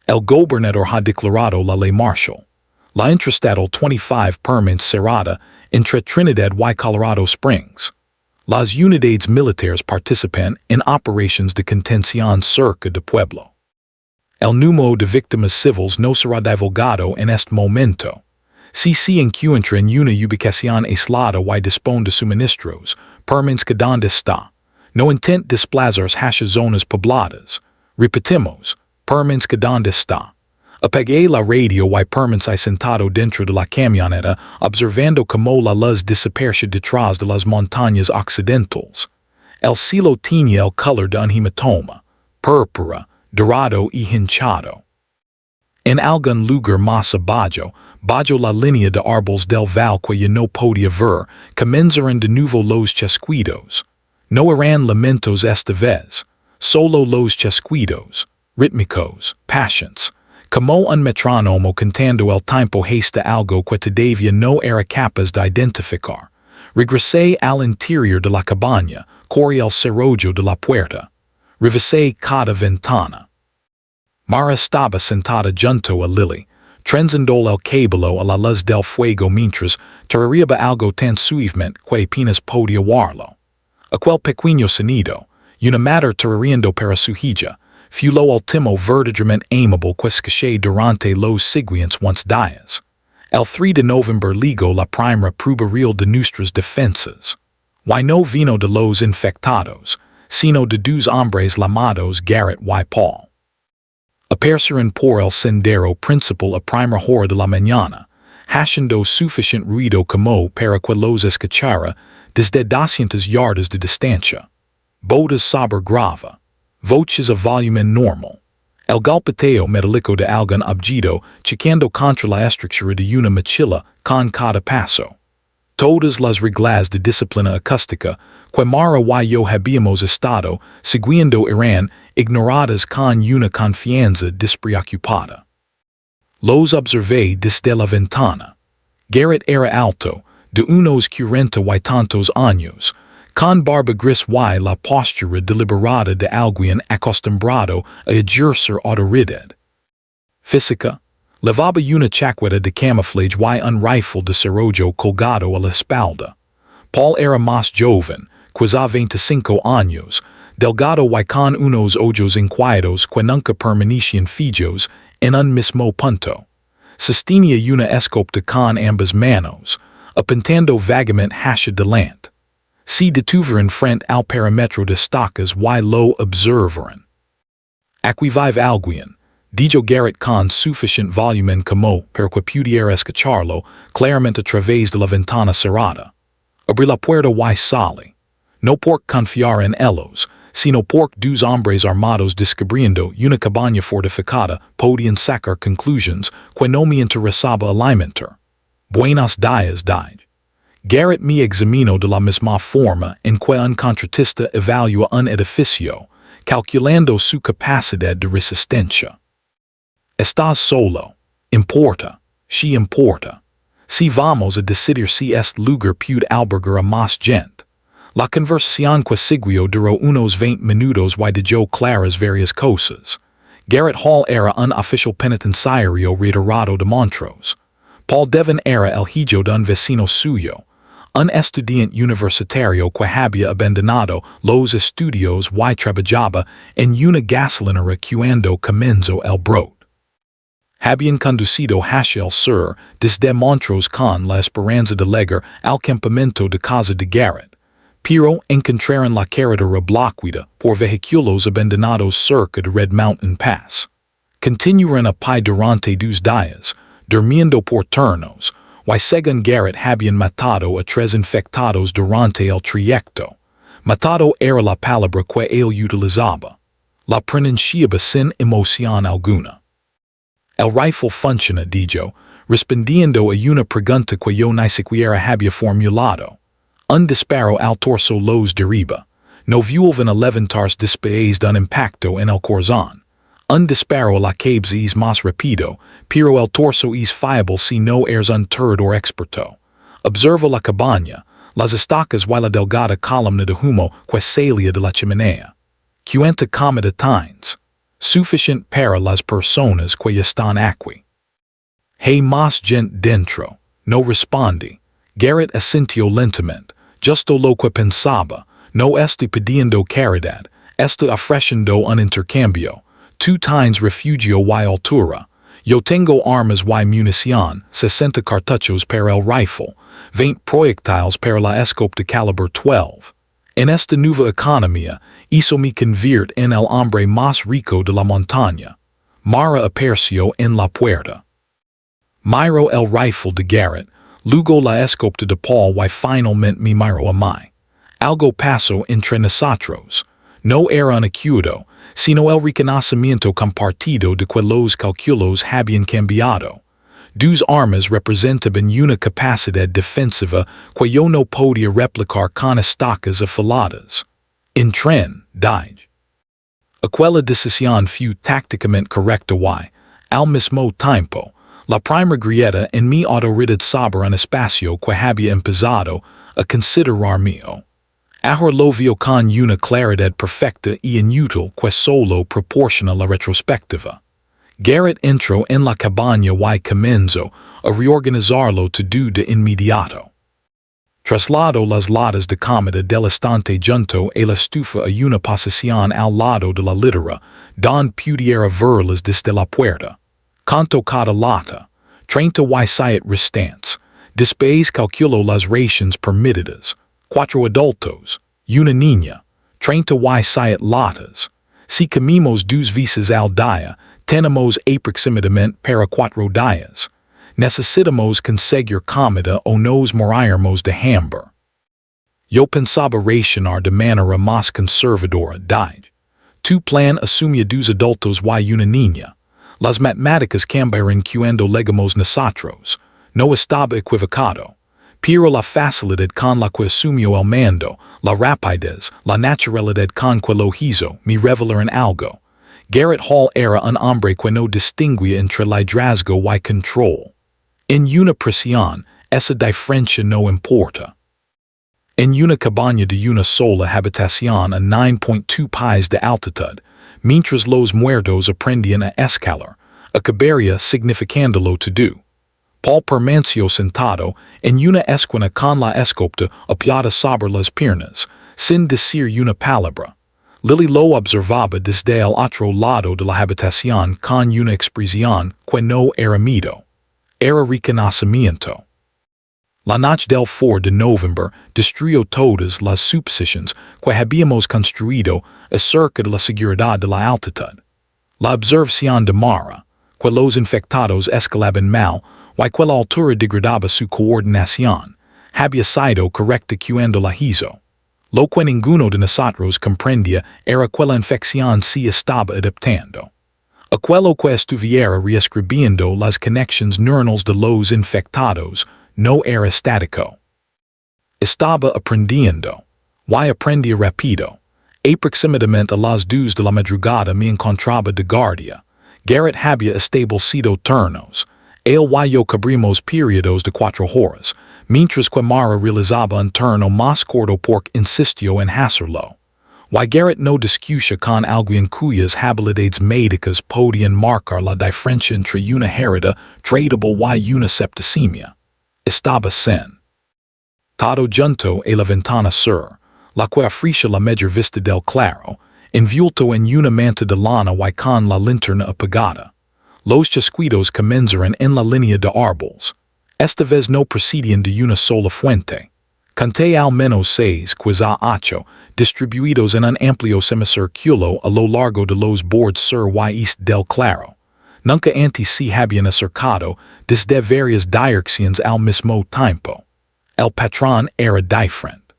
El gobernador ha declarado la ley marcial. La interestatal 25 permanente cerrada entre Trinidad y Colorado Springs. Las unidades militares participan en operaciones de contención cerca de pueblo. El número de víctimas civiles no será divulgado en este momento. Si se encuentra en una ubicación aislada y dispone de suministros, permanezca donde está. No intente desplazarse hacia zonas pobladas. Repetimos, permanezca donde está. Apagué la radio y permanece sentado dentro de la camioneta observando cómo la luz desaparece detrás de las montañas occidentales. El cielo tenía el color de un hematoma, púrpura, dorado y hinchado. En algún lugar más abajo Bajo la línea de árboles del val que yo no podía ver, comenzaron de nuevo los chasquidos. No eran lamentos esta vez, solo los chasquidos, rítmicos, patientes, como un metrónomo cantando el tiempo hasta algo que todavía no era capaz de identificar. Regresé al interior de la cabaña, corrí el cerrojo de la puerta. Revisé cada ventana. Mara estaba sentada junto a Lily, trenzando el cabello a la luz del fuego mientras tarareaba algo tan suavemente que apenas podía oírlo. Aquel pequeño sonido, una madre tarareando para su hija, fue lo último verdaderamente amable que escuché durante los siguientes días. El 3 de noviembre ligó la primera prueba real de nuestras defensas. Y no vino de los infectados, sino de dos hombres llamados Garrett y Paul. Aparecieron por el sendero principal a primera hora de la mañana, haciendo suficiente ruido como para que los escuchara desde 200 yardas de distancia. Botas sobre grava, voces a volumen normal. El golpeteo metálico de algún objeto chocando contra la estructura de una mochila con cada paso. Todas las reglas de disciplina acústica que Mara y yo habíamos estado siguiendo eran ignoradas con una confianza despreocupada. Los observé desde la ventana. Garrett era alto, de unos 40 y tantos años, con barba gris y la postura deliberada de alguien acostumbrado a ejercer autoridad física. Levaba una chaqueta de camuflaje y un rifle de cerrojo colgado a la espalda. Paul era más joven, quizá 25 años, delgado y con unos ojos inquietos que nunca permanecían fijos en un mismo punto. Sostenía una escopeta con ambas manos, apuntando vagamente hacia delante. Se detuvieron frente al perímetro de estacas y lo observaron. Aquí vive alguien, dijo Garrett con suficiente volumen como para que pudiera escucharlo claramente a través de la ventana cerrada. Abrí la puerta y salí. No por confiar en ellos, sino porque dos hombres armados descubriendo una cabaña fortificada podían sacar conclusiones que no me interesaba alimentar. Buenos días, dije. Garrett me examinó de la misma forma en que un contratista evalúa un edificio, calculando su capacidad de resistencia. Estás solo. Importa. Si importa. Si vamos a decidir si este lugar puede albergar a más gente. La conversación que siguió duró unos 20 minutos y dijo claras varias cosas. Garrett Hall era un oficial penitenciario retirado de Montrose. Paul Devon era el hijo de un vecino suyo, un estudiante universitario que había abandonado los estudios y trabajaba en una gasolinera cuando comenzó el brote. Habían conducido hacia el sur desde Montrose con la esperanza de llegar al campamento de casa de Garrett, pero encontraron la carretera bloqueada por vehículos abandonados cerca de Red Mountain Pass. Continuaron a pie durante 2 días, durmiendo por turnos, y según Garrett habían matado a 3 infectados durante el trayecto. Matado era la palabra que él utilizaba. La pronunciaba sin emoción alguna. El rifle funciona, dijo, respondiendo a una pregunta que yo ni siquiera había formulado. Un disparo al torso los derriba. No vuelven a levantarse después de un impacto en el corazón. Un disparo a la cabeza es más rápido, pero el torso es fiable si no eres un tirador experto. Observa la cabaña, las estacas y la delgada columna de humo que salía de la chimenea. Cuenta comida tines. Suficiente para las personas que están aquí. Hay más gente dentro. No responde. Garrett asintió lentamente. Justo lo que pensaba. No estoy pidiendo caridad. Estoy ofreciendo un intercambio. Tú tienes refugio y altura. Yo tengo armas y munición, 60 cartuchos para el rifle, 20 proyectiles para la escopeta calibre 12. En esta nueva economía, eso me convierte en el hombre más rico de la montaña. Mara apareció en la puerta. Miró el rifle de Garrett, luego la escopeta de Paul y finalmente me miró a mí. Algo pasó entre nosotros. No era un acuerdo, sino el reconocimiento compartido de que los cálculos habían cambiado. Dos armas representaban una capacidad defensiva que yo no podía replicar con estacas afiladas. En tren, dije. Aquella decisión fue tácticamente correcta y, al mismo tiempo, la primera grieta en mi autoridad sobre un espacio que había empezado a considerar mío. Ahora lo veo con una claridad perfecta y inútil que solo proporciona la retrospectiva. Garrett entró en la cabaña y comenzó a reorganizarlo todo de inmediato. Trasladó las latas de comida del estante junto a la estufa a una posición al lado de la litera, don pudiera verlas desde la puerta. Contó cada lata, 37 restantes. Después calculó las raciones permitidas. 4 adultos, una niña, 37 latas. Si comimos 2 veces al día, tenemos aproximadamente para 4 días. Necesitamos conseguir comida o nos moriremos de hambre. Yo pensaba racionar de manera más conservadora, dije. Tu plan asumía 2 adultos y una niña. Las matemáticas cambiaron cuando llegamos nosotros. No estaba equivocado. Pero la facilidad con la que asumió el mando, la rapidez, la naturalidad con que lo hizo, me revelaron algo. Garrett Hall era un hombre que no distinguía entre liderazgo y control. En una prisión, esa diferencia no importa. En una cabaña de una sola habitación a 9.2 pies de altitud, mientras los muertos aprendían a escalar, acabaría significándolo todo. Paul permaneció sentado en una esquina con la escopeta apoyada sobre las piernas, sin decir una palabra. Lily lo observaba desde el otro lado de la habitación con una expresión que no era miedo. Era reconocimiento. La noche del 4 de noviembre destruyó todas las suposiciones que habíamos construido acerca de la seguridad de la altitud. La observación de Mara, que los infectados escalaban mal, y que la altura degradaba su coordinación, había sido correcta cuando la hizo. Lo que ninguno de nosotros comprendía era que la infección se estaba adaptando. Aquello que estuviera reescribiendo las conexiones neuronales de los infectados no era estático. Estaba aprendiendo. Y aprendía rápido. Aproximadamente a las 2 de la madrugada me encontraba de guardia. Garrett había establecido turnos. Él y yo cubrimos periodos de 4 horas, mientras que Mara realizaba un turno más corto porque insistió en hacerlo. Y Garrett no discutía con alguien cuyas habilidades médicas podían marcar la diferencia entre una herida tratable y una septicemia. Estaba sentado junto a la ventana sur, la que ofrecía la mejor vista del claro, envuelto en una manta de lana y con la linterna apagada. Los chasquidos comenzaron en la línea de árboles. Esta vez no procedían de una sola fuente. Conté al menos 6, quizá 8, distribuidos en un amplio semicírculo a lo largo de los bordes sur y east del claro. Nunca antes se habían acercado desde varias direcciones al mismo tiempo. El patrón era diferente.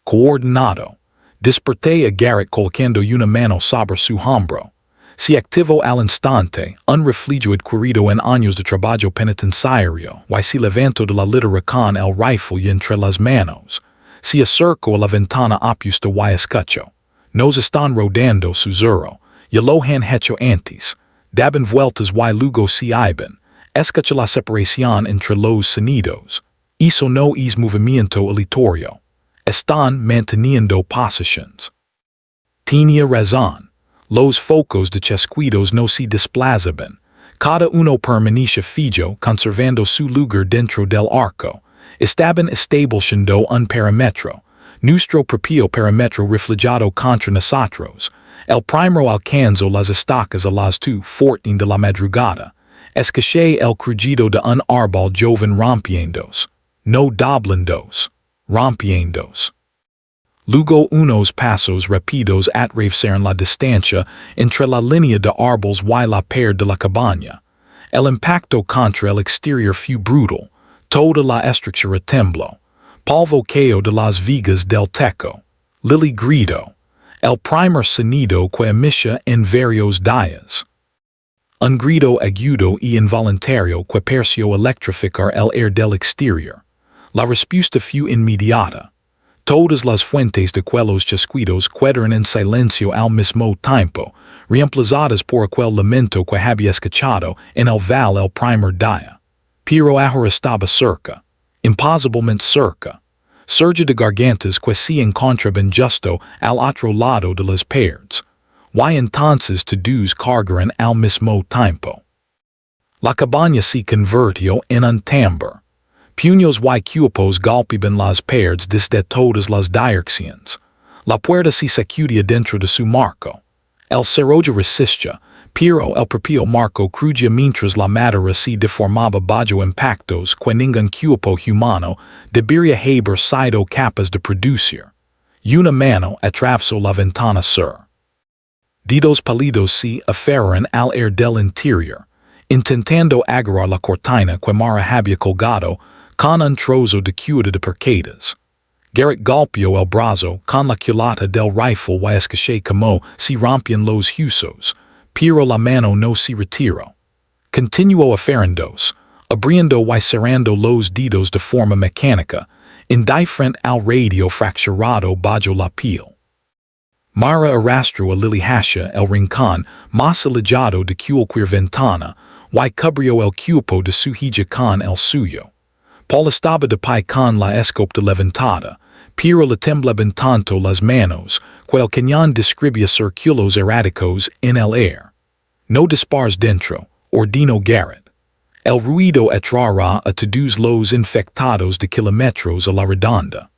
Coordinado. Desperté a Garrett colocando una mano sobre su hombro. Se activó al instante, un refugio adquirido en años de trabajo penitenciario, y se levantó de la litera con el rifle entre las manos. Se acercó a la ventana opuesta y escuchó. Nos están rodando, susurró. Ya lo han hecho antes. Daban vueltas y luego se iban. Escucha la separación entre los sonidos. Eso no es movimiento aleatorio. Están manteniendo posiciones. Tenía razón. Los focos de chasquidos no se desplazaban. Cada uno permanecía fijo, conservando su lugar dentro del arco. Estaban estableciendo un parámetro. Nuestro propio parámetro reflejado contra nosotros. El primero alcanzó las estacas a las 2:14 de la madrugada. Escuché el crujido de un árbol joven rompiendos. No doblandos. Rompiendos. Luego unos pasos rápidos atravesaron la distancia entre la línea de árboles y la pared de la cabaña. El impacto contra el exterior fue brutal. Toda la estructura tembló. Polvo cayó de las vigas del techo. Lily gritó. El primer sonido que emitía en varios días. Un grito agudo y involuntario que pareció electrificar el aire del exterior. La respuesta fue inmediata. Todas las fuentes de aquellos chasquidos quedaron en silencio al mismo tiempo, reemplazadas por aquel lamento que había escuchado en el val el primer día. Pero ahora estaba cerca, imposiblemente cerca. Surge de gargantas que se encontraban justo al otro lado de las paredes. Y entonces todos cargaron al mismo tiempo. La cabaña se convirtió en un tambor. Puños y cupos golpeaban las paredes desde todas las direcciones. La puerta se sacudía dentro de su marco. El cerrojo resistía, pero el propio marco crujía mientras la madera se deformaba bajo impactos que ningún cupo humano debería haber sido capaz de producir. Una mano atravesó la ventana sur. Dedos pálidos se aferraron al aire del interior, intentando agarrar la cortina que Mara había colgado con un trozo de cuerda de percatas. Garrett golpeó el brazo con la culata del rifle y escuché como se rompían los huesos, pero la mano no se retiró. Continuó aferrándose, abriendo y cerrando los dedos de forma mecánica, indiferente al radio fracturado bajo la piel. Mara arrastró a Lily hacia el rincón más alejado de cualquier ventana y cubrió el cupo de su hija con el suyo. Paul estaba de pie con la escopeta levantada, pero le temblaban tanto las manos que el cañón describía círculos erráticos en el aire. No dispares dentro, ordenó Garrett. El ruido atraerá a todos los infectados de kilómetros a la redonda.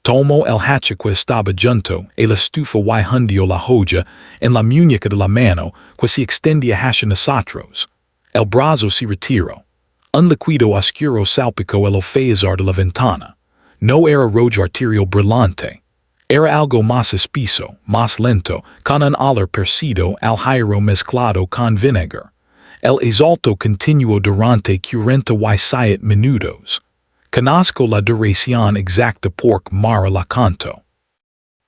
Tomó el hacha que estaba junto a la estufa y hundió la joya en la muñeca de la mano que se extendía hacia nosotros. El brazo se retiró. Un líquido oscuro salpicó el alféizar de la ventana. No era rojo arterial brillante. Era algo más espeso, más lento, con un olor percido al hierro mezclado con vinagre. El exalto continuó durante 47 minutos. Conozco la duración exacta porque Mara la contó.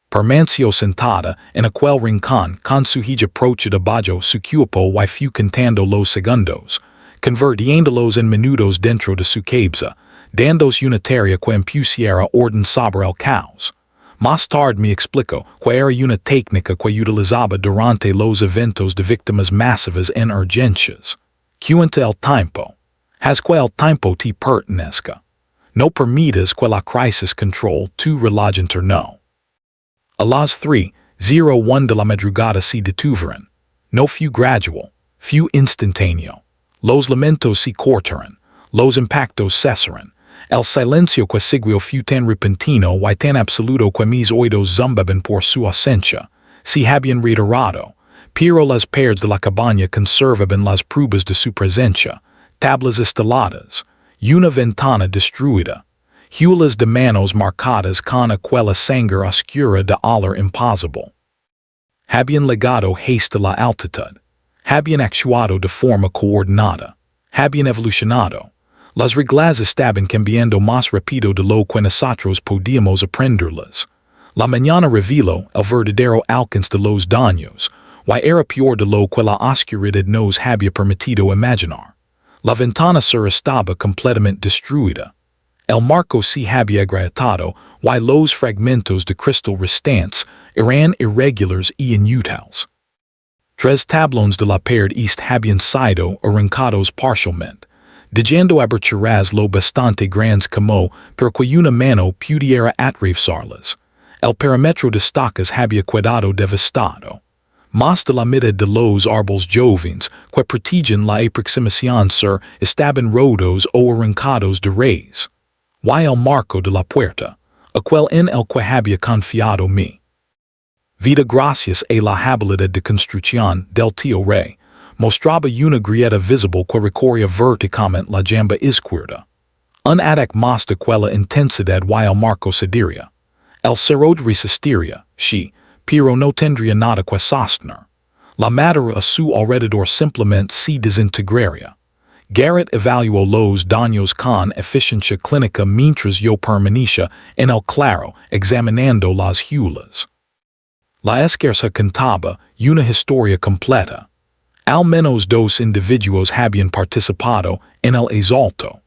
Permaneció sentada en aquel rincón con su hija prochida bajo su cupo y fue contando los segundos, convirtiéndolos en minutos dentro de su cabeza, dándose una tarea que impusiera orden sobre el caos. Más tarde me explicó que era una técnica que utilizaba durante los eventos de víctimas masivas en urgencias. Cuenta el tiempo. Haz que el tiempo te pertenezca. No permitas que la crisis control tu reloj interno. A las 3:01 de la madrugada se detuvieron. No fue gradual, fue instantáneo. Los lamentos se cortaron, los impactos cesaron. El silencio que siguió fue tan repentino y tan absoluto que mis oídos zumbaban por su ausencia. Se habían retirado, pero las paredes de la cabaña conservaban las pruebas de su presencia, tablas esteladas, una ventana destruida, huellas de manos marcadas con aquella sangre oscura de olor imposible. Habían legado hasta la altitud, habían actuado de forma coordinada, habían evolucionado. Las reglas estaban cambiando más rápido de lo que nosotros podíamos aprenderlas. La mañana reveló el verdadero alcance de los daños, y era peor de lo que la oscuridad nos había permitido imaginar. La ventana sur estaba completamente destruida. El marco se había agrietado y los fragmentos de cristal restantes eran irregulares y inútiles. 3 tablones de la pared este habían sido arrancados parcialmente, dejando aberturas lo bastante grandes como para que una mano pudiera atravesarlas. El perímetro de estacas había quedado devastado. Más de la mitad de los árboles jóvenes que protegen la aproximación sur estaban rotos o arrancados de raíz. Y el marco de la puerta, aquel en el que había confiado mi vida gracias a la habilidad de construcción del tío Rey, mostraba una grieta visible que recorría verticalmente la jamba izquierda. Un ataque más de aquella intensidad y el marco cedería. El cerrojo resistiría, sí, pero no tendría nada que sostener. La madera a su alrededor simplemente se desintegraría. Garrett evaluó los daños con eficiencia clínica mientras yo permanecía en el claro examinando las huellas. La esquerza contaba una historia completa. Al menos dos individuos habían participado en el asalto.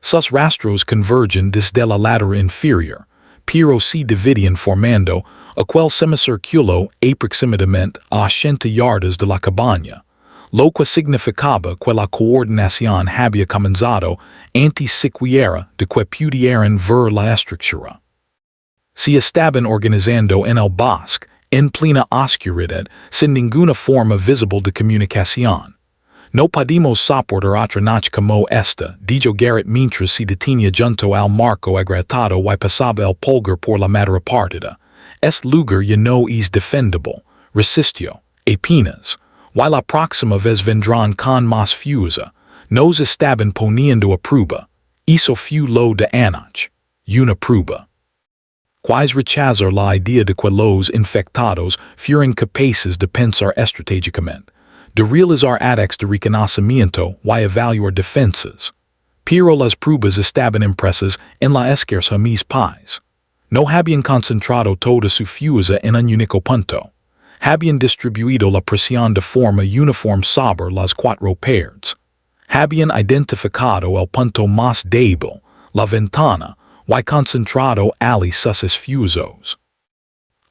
Sus rastros convergen desde la ladera inferior, pero se dividían formando aquel semicírculo aproximadamente a 80 yardas de la cabaña, lo que significaba que la coordinación había comenzado antes siquiera de que pudieran ver la estructura. Se estaban organizando en el bosque, en plena oscuridad, sin ninguna forma visible de comunicación. No podemos soportar otra noche como esta, dijo Garrett mientras se detenía junto al marco agrietado y pasaba el pulgar por la madera partida. Este lugar ya no es defendible, resistió, apenas, y la próxima vez vendrán con más fuerza. Nos estaban poniendo a prueba. Eso fue lo de anoche. Una prueba. Quais rechazar la idea de que los infectados fueran capaces de pensar estratégicamente, de realizar ataques de reconocimiento y evaluar defensas. Pero las pruebas estaban impresas en la esquerda mis pies. No habían concentrado toda su fuerza en un único punto. Habían distribuido la presión de forma uniforme sobre las cuatro paredes. Habían identificado el punto más débil, la ventana, y concentrado ali sus esfuerzos.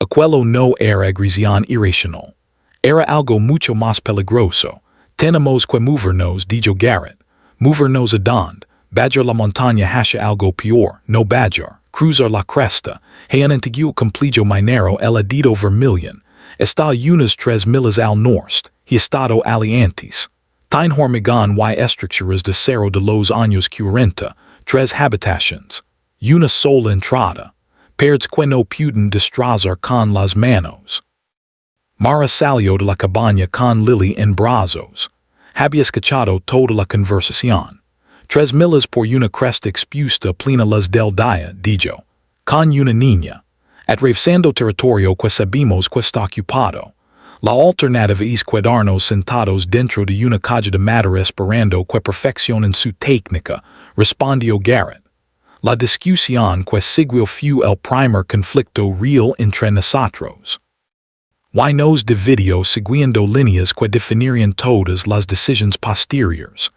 Aquello no era agresión irracional. Era algo mucho más peligroso. Tenemos que movernos, dijo Garrett. Movernos a donde, bajar la montaña hacia algo peor, no bajar, cruzar la cresta, un antiguo complejo minero el edito vermilion, está unas 3 millas al norte, y estado ali antes. Tiene hormigón y estructuras de acero de los años 40, 3 habitaciones. Una sola entrada, paredes que no pudieron destrozar con las manos. Mara salió de la cabaña con Lily en brazos. Había escuchado toda la conversación. 3 millas por una cresta expuesta plena las del día, dijo. Con una niña. Atravesando territorio que sabemos que está ocupado. La alternativa es quedarnos sentados dentro de una calle de madera esperando que perfeccionen su técnica, respondió Garrett. La discusión que siguió fue el primer conflicto real entre nosotros. Y nos dividió siguiendo líneas que definirían todas las decisiones posteriores.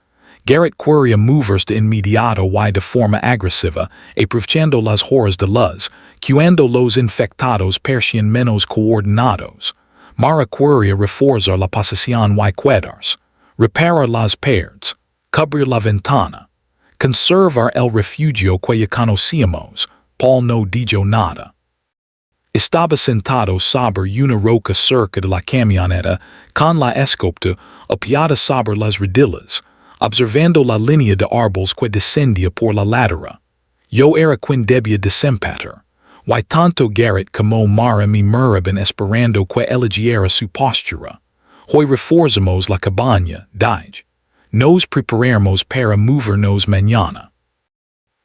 Garrett quería moverse de inmediato y de forma agresiva, aprovechando las horas de luz, cuando los infectados parecían menos coordinados. Mara quería reforzar la posición y quedarse, reparar las paredes, cubrir la ventana. Conservar el refugio que ya conocíamos. Paul no dijo nada. Estaba sentado sobre una roca cerca de la camioneta, con la escopeta apoyada sobre las rodillas, observando la línea de árboles que descendía por la ladera. Yo era quien debía desempatar, y tanto Garrett como Mara me miraban esperando que eligiera su postura. Hoy reforzamos la cabaña, dije. Nos preparamos para movernos mañana.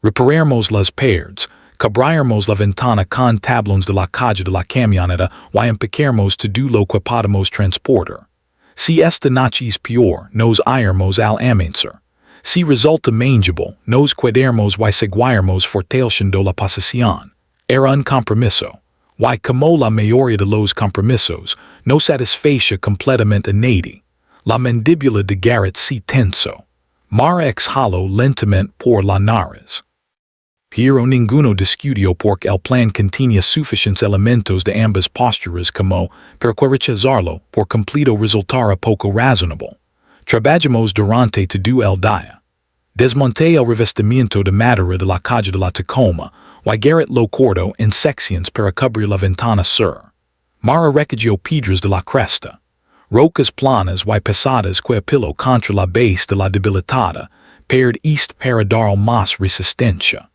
Reparamos las paredes, cubriremos la ventana con tablones de la calle de la camioneta y empezaremos todo lo que podamos transportar. Si esta noche es peor, nos iremos al amanecer. Si resulta manageable, nos quedaremos y seguiremos fortaleciendo la posición. Era un compromiso. Y como la mayoría de los compromisos, no satisfacía completamente a nadie. La mandíbula de Garrett se tensó. Mara exhaló lentamente por la nariz. Pero ninguno discutió porque el plan contenía suficientes elementos de ambas posturas como para que rechazarlo por completo resultara poco razonable. Trabajamos durante todo el día. Desmonté el revestimiento de madera de la calle de la Tacoma, y Garrett lo cortó en secciones para cubrir la ventana sur. Mara recogió piedras de la cresta. Rocas planas y pesadas que apiló contra la base de la debilitada, paired east para dar más resistencia.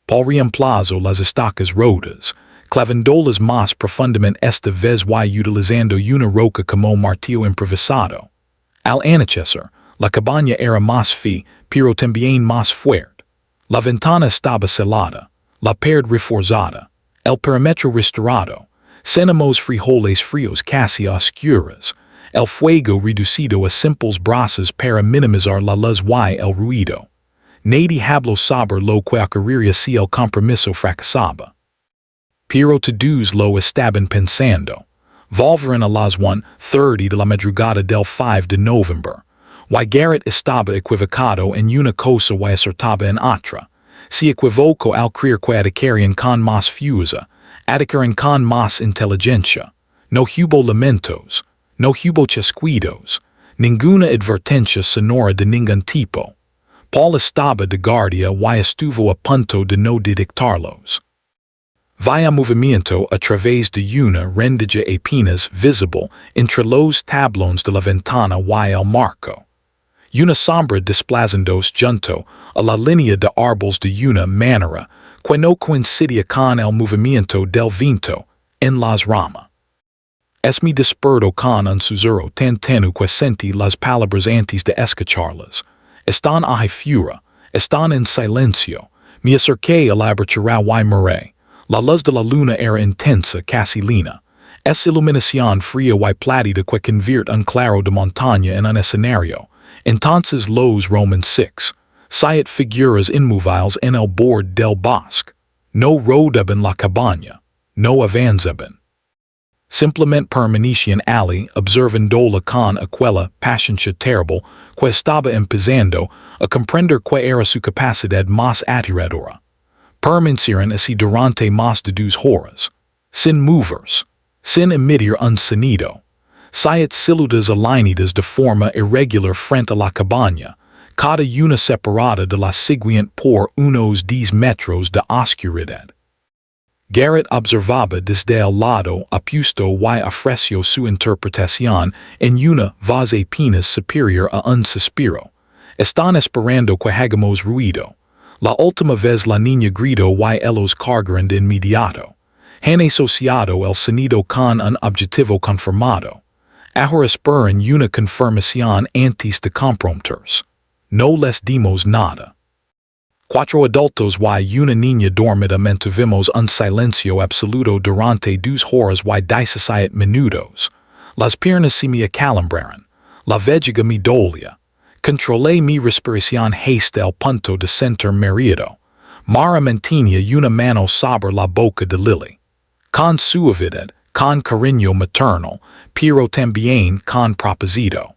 Paul reemplazó las estacas rotas, clavándolas más profundamente esta vez y utilizando una roca como martillo improvisado. Al anochecer, la cabaña era más fea, pero también más fuerte. La ventana estaba cerrada, la pared reforzada, el perímetro restaurado. Cenamos frijoles fríos casi oscuras, el fuego reducido a simples brasas para minimizar la luz y el ruido. Nadie habló sobre lo que ocurriría si el compromiso fracasaba. Pero todos lo estaban pensando. Volveren a las 1:30 de la madrugada del 5 de November. Y Garrett estaba equivocado en una cosa y acertaba en otra. Si equivoco al creer que adquieren con más fuerza, adquieren con más inteligencia. No hubo lamentos, no hubo chasquidos, ninguna advertencia sonora de ningún tipo. Paul estaba de guardia y estuvo a punto de no dictarlos. Vaya movimiento a través de una rendija apenas visible entre los tablones de la ventana y el marco. Una sombra desplazándose junto a la línea de árboles de una manera que no coincidía con el movimiento del viento en las ramas. Es mi desperto con un susurro tan tenue que sentí las palabras antes de escucharlas. Están afuera, están en silencio. Me acerqué a la abertura y miré. La luz de la luna era intensa, casi lina. Es iluminación fría y plátida que convierte un claro de montaña en un escenario. Entonces los Roman 6. Siete figuras inmóviles en el borde del bosque. No rodaban la cabaña. No avanzaban. Simplemente permanecían allí observándola con aquella paciencia terrible que estaba empezando a comprender que era su capacidad más aterradora. Permanecieron así durante más de 2 horas, sin moverse, sin emitir un sonido. Siete siluetas alineadas de forma irregular frente a la cabaña, cada una separada de la siguiente por unos 10 metros de oscuridad. Garrett observaba desde el lado opuesto y ofreció su interpretación en una voz apenas superior a un suspiro. Están esperando que hagamos ruido. La última vez la niña gritó y ellos cargaron de inmediato. Han asociado el sonido con un objetivo confirmado. Ahora esperan una confirmación antes de comprometerse. No les dimos nada. 4 adultos y una niña dormida mantuvimos un silencio absoluto durante 2 horas y 17 minutos. Las piernas se me acalambraron. La vejiga me dolía. Controlé mi respiración hasta el punto de sentir marido. Mara mantenía una mano sobre la boca de Lily. Con suavidad, con cariño maternal, pero también con propósito.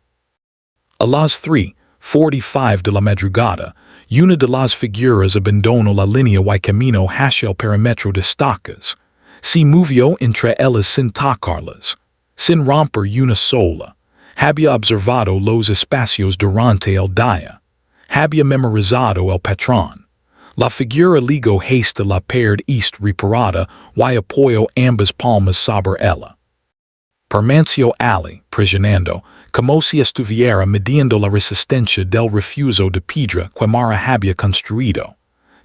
A las 3:45 de la madrugada, una de las figuras abandonó la línea y caminó hacia el perímetro de estacas. Se movió entre ellas sin tocarlas, sin romper una sola. Había observado los espacios durante el día. Había memorizado el patrón. La figura ligó hasta la pared east reparada y apoyó ambas palmas sobre ella. Permaneció allí, presionando, como si estuviera midiendo la resistencia del refuso de piedra que Mara había construido.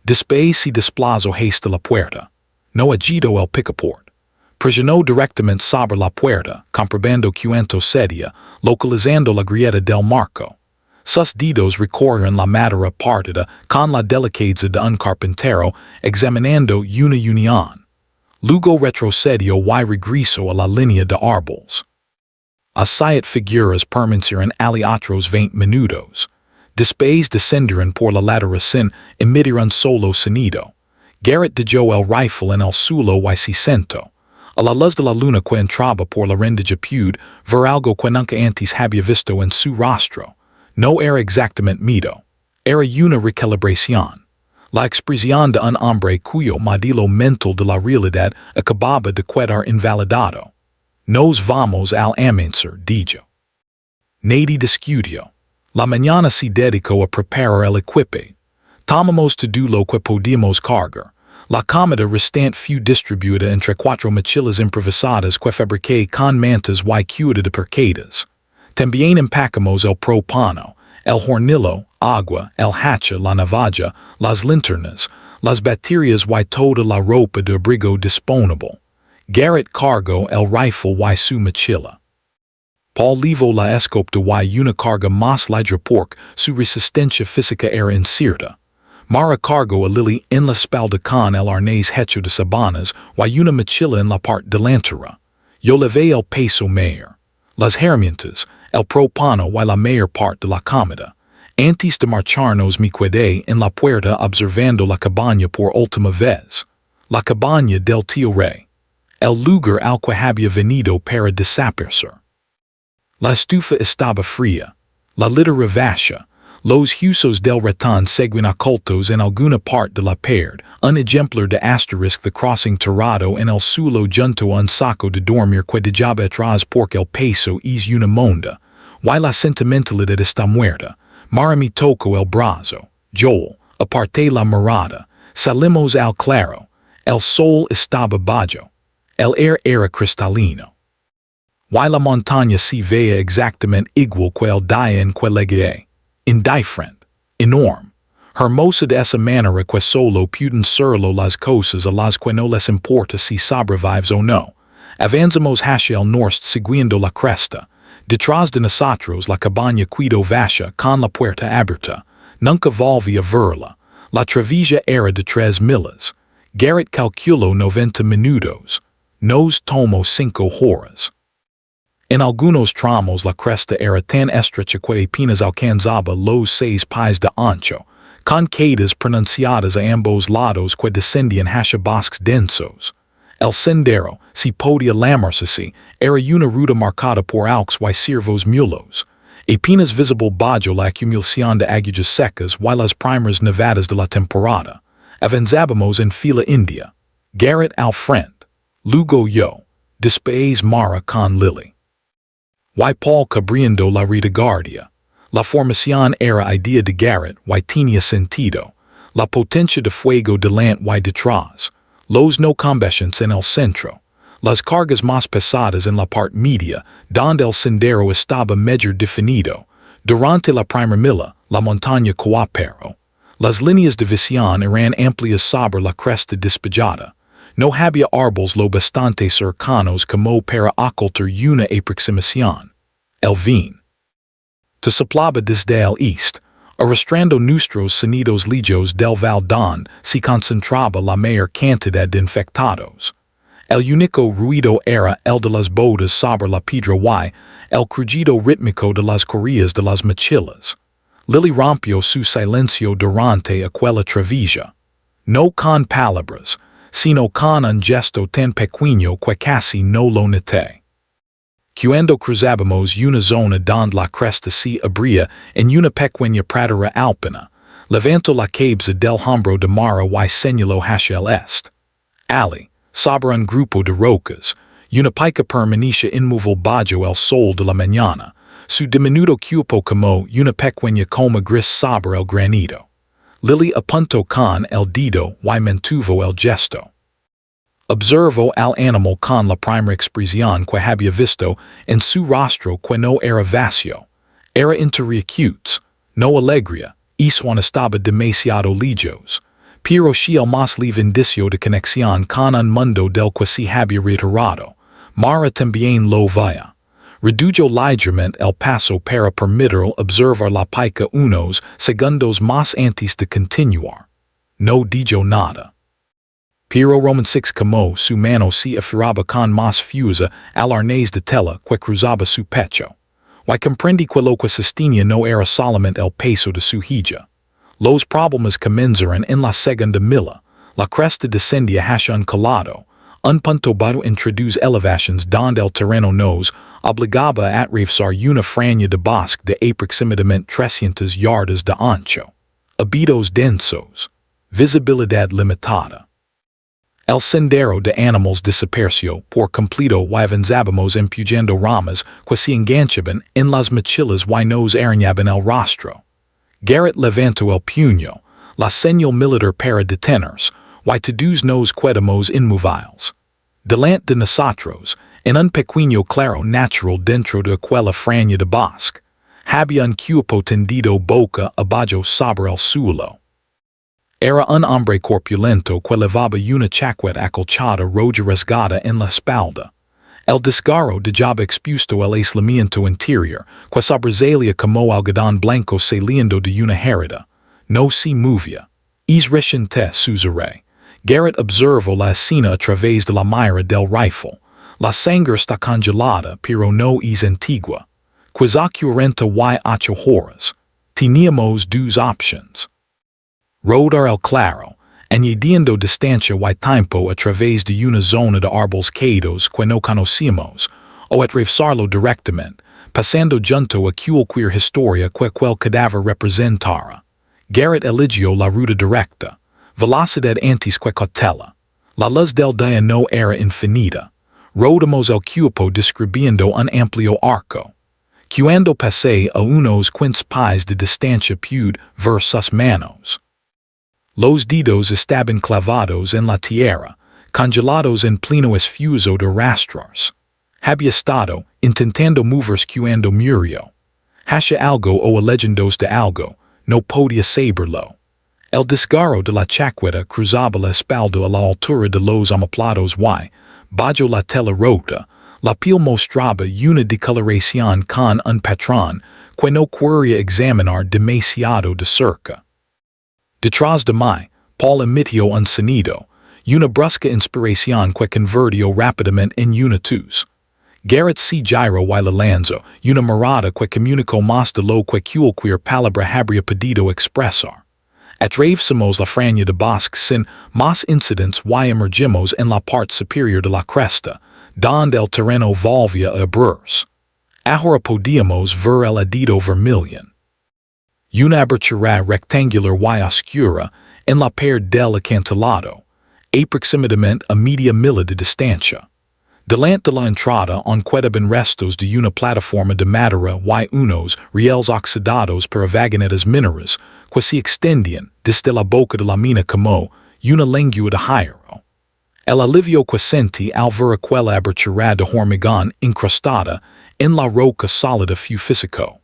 Después se desplazó hasta la puerta. No agitó el picaporte. Presionó directamente sobre la puerta, comprobando cuánto cedía, localizando la grieta del marco. Sus dedos recorrieron la madera partida con la delicadeza de un carpintero, examinando una unión. Luego retrocedió y regresó a la línea de árboles. A 7 figuras permanecieron allí otros 20 minutos. Después descendieron por la ladera sin emitir un solo sonido. Garrett dejó el rifle en el suelo y se sentó. A la luz de la luna que entraba por la rendija pude ver algo que nunca antes había visto en su rostro. No era exactamente miedo. Era una recalibración. La expresión de un hombre cuyo modelo mental de la realidad acababa de quedar invalidado. Nos vamos al amanecer, dijo. Nadie discutió. La mañana se dedicó a preparar el equipaje. Tomamos todo lo que podíamos cargar. La comida restante fue distribuida entre 4 mochilas improvisadas que fabriqué con mantas y cuerda de percadas. También empacamos el propano, el hornillo, agua, el hacha, la navaja, las linternas, las baterías y toda la ropa de abrigo disponible. Garrett cargó el rifle y su mochila. Paul llevó la escopeta y una carga más ligera porque su resistencia física era incierta. Mara cargó a Lily en la espalda con el arnés hecho de sabanas y una mochila en la parte delantera. Yo levé el peso mayor, las herramientas, el propano y la mayor parte de la comida. Antes de marcharnos me quedé en la puerta observando la cabaña por última vez. La cabaña del tío Rey. el lugar al que había venido para desaparecer. La estufa estaba fría, la litera vacía, los huesos del ratón seguían ocultos en alguna parte de la pared, un ejemplar de asterisk de crossing tirado en el suelo junto a un saco de dormir que dejaba atrás porque el peso es una monda, y la sentimentalidad está muerta. Mara me tocó el brazo, Joel, aparté la mirada, salimos al claro, el sol estaba bajo, el aire era cristalino. Y la montaña se veía exactamente igual que el día en que llegué, indiferente, enorme, hermosa de esa manera que solo pueden serlo las cosas a las que no les importa si sobrevives o no. Avanzamos hacia el norte siguiendo la cresta. Detrás de nosotros la cabaña quedó vacía con la puerta abierta. Nunca volví a verla. La travesía era de 3 millas. Garrett calculó 90 minutos. Nos tomó 5 horas. En algunos tramos la cresta era tan estrecha que apenas alcanzaba los 6 pies de ancho, con quedas pronunciadas a ambos lados que descendían hacia bosques densos. El sendero, si podía llamarse así, era una ruta marcada por arcos y ciervos mulos. Apenas visible bajo la acumulación de agujas secas y las primeras nevadas de la temporada. Avanzábamos en fila india. Garrett al frente. Luego yo. Después Mara con Lily. Y Paul cabriendo la retaguardia. La formación era idea de Garrett y tenía sentido. La potencia de fuego delante y detrás. Los no combations en el centro. Las cargas más pesadas en la parte media, donde el sendero estaba mejor definido. Durante la primera milla, la montaña cooperó. Las líneas de visión eran amplias sobre la cresta despejada. No había árboles lo bastante cercanos como para ocultar una aproximación. El vin. Te soplaba desde el este, arrastrando nuestros sonidos lejos del val donde se concentraba la mayor cantidad de infectados. El único ruido era el de las bodas sobre la piedra y el crujido rítmico de las correas de las mochilas. Lily rompió su silencio durante aquella travesía. No con palabras, sino con un gesto tan pequeño que casi no lo noté. Cuando cruzábamos una zona donde la cresta se abría en una pequeña pradera alpina, levantó la cabeza del hombro de Mara y señaló hacia el este. Ali, sobre un grupo de rocas, una pica permanecía inmóvil bajo el sol de la mañana, su diminuto cuerpo como una pequeña coma gris sobre el granito. Lily apuntó con el dedo y mantuvo el gesto. Observó al animal con la primera expresión que había visto en su rostro que no era vacío. Era interrogación, no alegría, y no estaba demasiado lejos. Pero si el más leve indicio de conexión con un mundo del que se había retirado, Mara también lo veía. Redujo ligeramente el paso para permitir observar la pica unos segundos más antes de continuar. No dijo nada. Pero Roman 6 como su mano se aferraba con más fuerza al arnés de tela que cruzaba su pecho. Y comprendí que lo que sostenía no era solamente el peso de su hija. Los problemas comenzaron en la segunda milla. La cresta descendía hacia un colado, un punto bajo introduce elevaciones donde el terreno nos obligaba a atravesar una franja de bosque de aproximadamente 300 yardas de ancho. Habidos densos. Visibilidad limitada. El sendero de animals desapareció por completo y avanzábamos empujando ramas que se enganchaban en las mochilas y nos arañaban el rostro. Garrett levantó el puño, la señal militar para detenerse, y todos nos quedamos inmóviles. Delante de nosotros, en un pequeño claro natural dentro de aquella franja de bosque, había un cuerpo tendido boca abajo sobre el suelo. Era un hombre corpulento que llevaba una chaqueta acolchada roja rasgada en la espalda. El desgarro dejaba expuesto el aislamiento interior, que sobresalía como algodón blanco saliendo de una herida. No se movía. Es reciente susurré. Garrett observó la escena a través de la mira del rifle. La sangre está congelada, pero no es antigua. Quizá 48 horas. Teníamos dos opciones. Rodar el claro, añadiendo distancia y tiempo a través de una zona de árboles caídos que no conocemos, o atravesarlo directamente, pasando junto a cualquier historia que quel cadáver representara. Garrett eligió la ruta directa, velocidad antes que cautela. La luz del día no era infinita. Rodamos el cuerpo describiendo un amplio arco. Cuando pasé a unos quince pies de distancia pude ver sus manos. Los dedos estaban clavados en la tierra, congelados en pleno esfuerzo de arrastrarse. Había estado intentando moverse cuando murió. Hacia algo o leyendos de algo, no podía saberlo. El desgarro de la chaqueta cruzaba la espalda a la altura de los omoplatos y, bajo la tela rota, la piel mostraba una decoloración con un patrón que no quería examinar demasiado de cerca. Detrás de mí, Paul emitió un sonido, una brusca inspiración que convirtió rápidamente en una tos. Garrett se giró y le lanzó una mirada que comunicó más de lo que cualquier palabra habría podido expresar. Atravesamos la franja de bosque sin más incidentes y emergimos en la parte superior de la cresta, donde el terreno volvía a abrirse. Ahora podíamos ver el adido vermilion. Una abertura rectangular y oscura en la pared del acantilado, aproximadamente a media milla de distancia. Delante de la entrada quedaban restos de una plataforma de madera y unos rieles oxidados para vagonetas mineras que se extendían desde la boca de la mina como una lengua de hierro. El alivio que sentí al ver aquella abertura de hormigón incrustada en la roca sólida fue físico.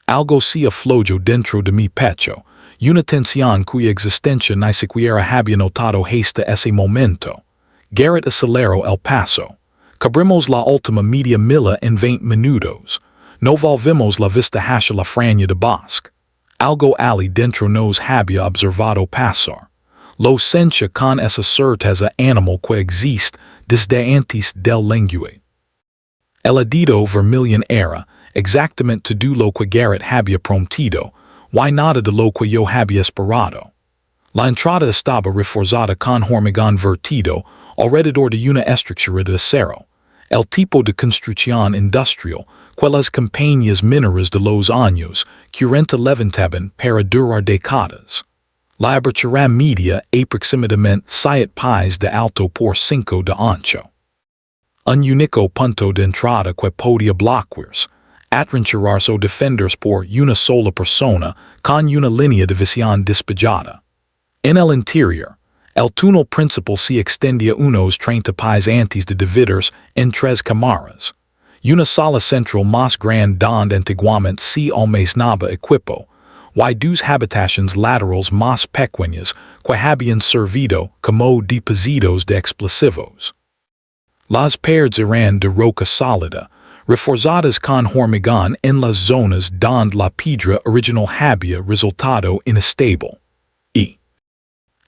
Algo se aflojó dentro de mi pecho, una tensión cuya existencia ni siquiera había notado hasta ese momento. Garrett aceleró el paso. Cubrimos la última media milla en 20 minutos. No volvimos la vista hacia la franja de bosque. Algo ali dentro nos había observado pasar. Lo sentía con esa certeza animal que existe desde antes del lenguaje. El adido vermilion era exactamente todo lo que Garrett había prometido, y nada de lo que yo había esperado. La entrada estaba reforzada con hormigón vertido alrededor de una estructura de acero, el tipo de construcción industrial que las compañías mineras de los años 40 levantaban para durar décadas. La abertura media aproximadamente 7 pies de alto por 5 de ancho. Un único punto de entrada que podía bloquearse, atrincherarse o defenderse por una sola persona con una línea de visión despejada. En el interior, el túnel principal se extendía unos 30 pies antes de dividirse en 3 cámaras. Una sala central más grande donde antiguamente se almacenaba equipo, y 2 habitaciones laterales más pequeñas que habían servido como depósitos de explosivos. Las paredes eran de roca sólida, reforzadas con hormigón en las zonas donde la piedra original había resultado inestable.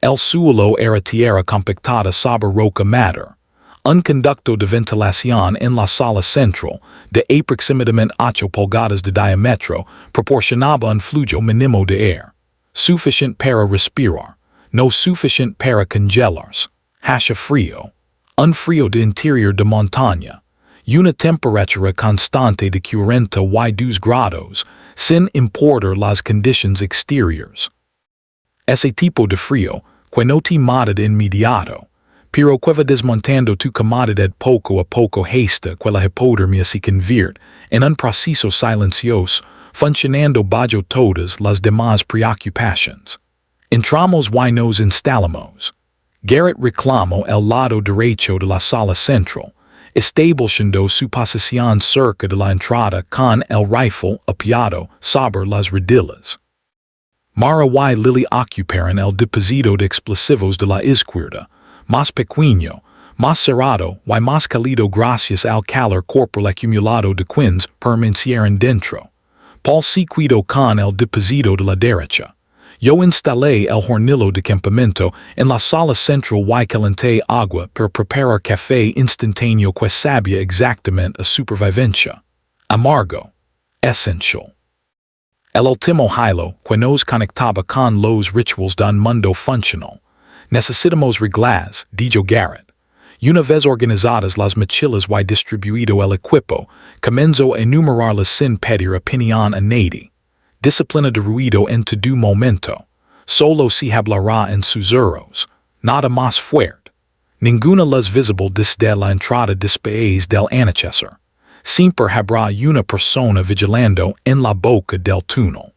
El suelo era tierra compactada sobre roca madera. Un conducto de ventilación en la sala central, de aproximadamente 8 pulgadas de diámetro, proporcionaba un flujo mínimo de aire. Suficiente para respirar, no suficiente para congelarse. Hacia frío. Un frío de interior de montaña. Una temperatura constante de 42 grados, sin importar las condiciones exteriores. Ese tipo de frío, que no te mata de inmediato, pero que va desmontando tu comodidad poco a poco hasta que la hipotermia se convierte en un proceso silencioso, funcionando bajo todas las demás preocupaciones. Entramos y nos instalamos. Garrett reclamó el lado derecho de la sala central, estableciendo su posición cerca de la entrada con el rifle apoyado sobre las rodillas. Mara y Lily ocuparon el depósito de explosivos de la izquierda, más pequeño, más cerrado y más cálido gracias al calor corporal acumulado de quienes permanecieron dentro. Paul se quedó con el depósito de la derecha. Yo instalé el hornillo de campamento en la sala central y calenté agua para preparar café instantáneo que sabía exactamente a supervivencia. Amargo. Esencial. El último hilo que nos conectaba con los rituales d'un mundo funcional, Necesitamos reglas, dijo Garrett. Una vez organizadas las mochilas y distribuido el equipo, comenzó a enumerarlas sin pedir opinión a nadie. Disciplina de ruido en todo momento. Solo se hablará en susurros. Nada más fuerte. Ninguna luz visible desde la entrada después del anochecer. Siempre habrá una persona vigilando en la boca del túnel.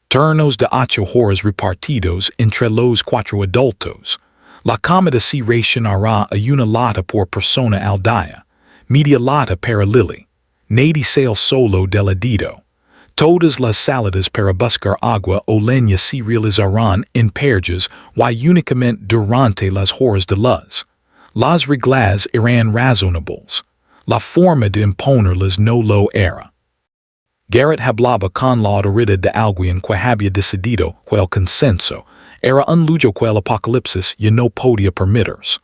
Turnos de 8 horas repartidos entre los 4 adultos. La comida se racionará a una lata por persona al día. Media lata para Lily. Nadie sale solo del adito. Todas las salidas para buscar agua o leña se realizarán en parejas y únicamente durante las horas de luz. Las reglas eran razonables. La forma de imponerlas no lo era. Garrett hablaba con la autoridad de alguien que había decidido que el consenso era un lujo que el apocalipsis ya no podía permitirse.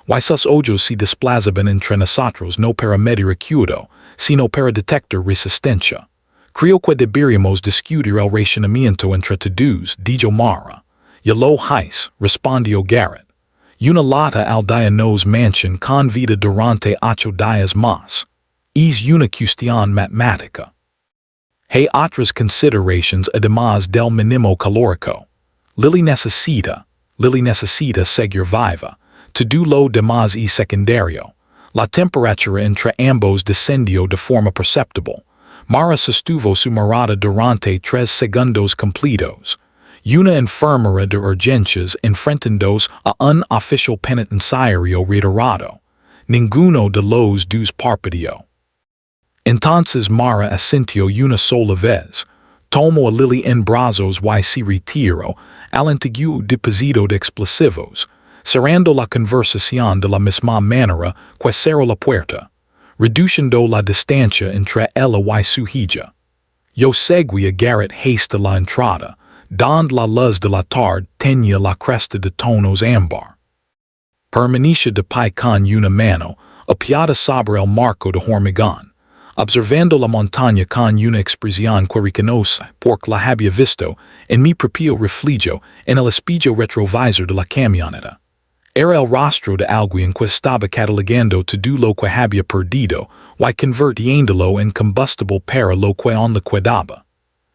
Y sus ojos se desplazaban entre nosotros no para medir acuerdo, sino para detectar resistencia. Creo que deberíamos discutir el racionamiento entre todos, dijo Mara. Ya lo hice, respondió Garrett. Una lata al día nos mantiene con vida durante 8 días más. Es una cuestión matemática. Hay otras consideraciones además del mínimo calórico. Lily necesita seguir viva. Todo lo demás es secundario. La temperatura entre ambos descendió de forma perceptible. Mara sostuvo su mirada durante 3 segundos completos. Una enfermera de urgencias enfrentándose a un oficial penitenciario reiterado. Ninguno de los dos parpadeó. Entonces Mara asintió una sola vez. Tomó a Lily en brazos y se retiró al antiguo depósito de explosivos, cerrando la conversación de la misma manera que cerró la puerta, reduciendo la distancia entre ella y su hija. Yo seguí a Garrett hasta la entrada, donde la luz de la tarde tenía la cresta de tonos ámbar. Permaneció de pie con una mano, apoyada sobre el marco de hormigón, observando la montaña con una expresión que reconoce porque la había visto en mi propio reflejo en el espejo retrovisor de la camioneta. Era el rostro de alguien que estaba catalogando todo lo que había perdido y convirtiéndolo en combustible para lo que aún le quedaba.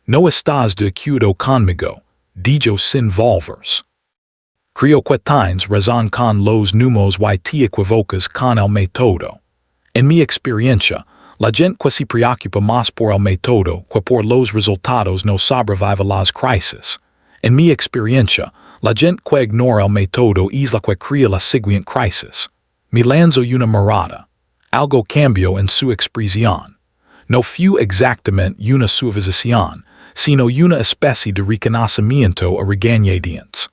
No estás de acuerdo conmigo, dijo sin volverse. Creo que tienes razón con los números y te equivocas con el método. En mi experiencia, la gente que se preocupa más por el método que por los resultados no sobrevive las crisis. En mi experiencia, la gente que ignora el método es la que crea la siguiente crisis. Me lanzo una mirada. Algo cambió en su expresión. No fue exactamente una suavización, sino una especie de reconocimiento a regañadientes.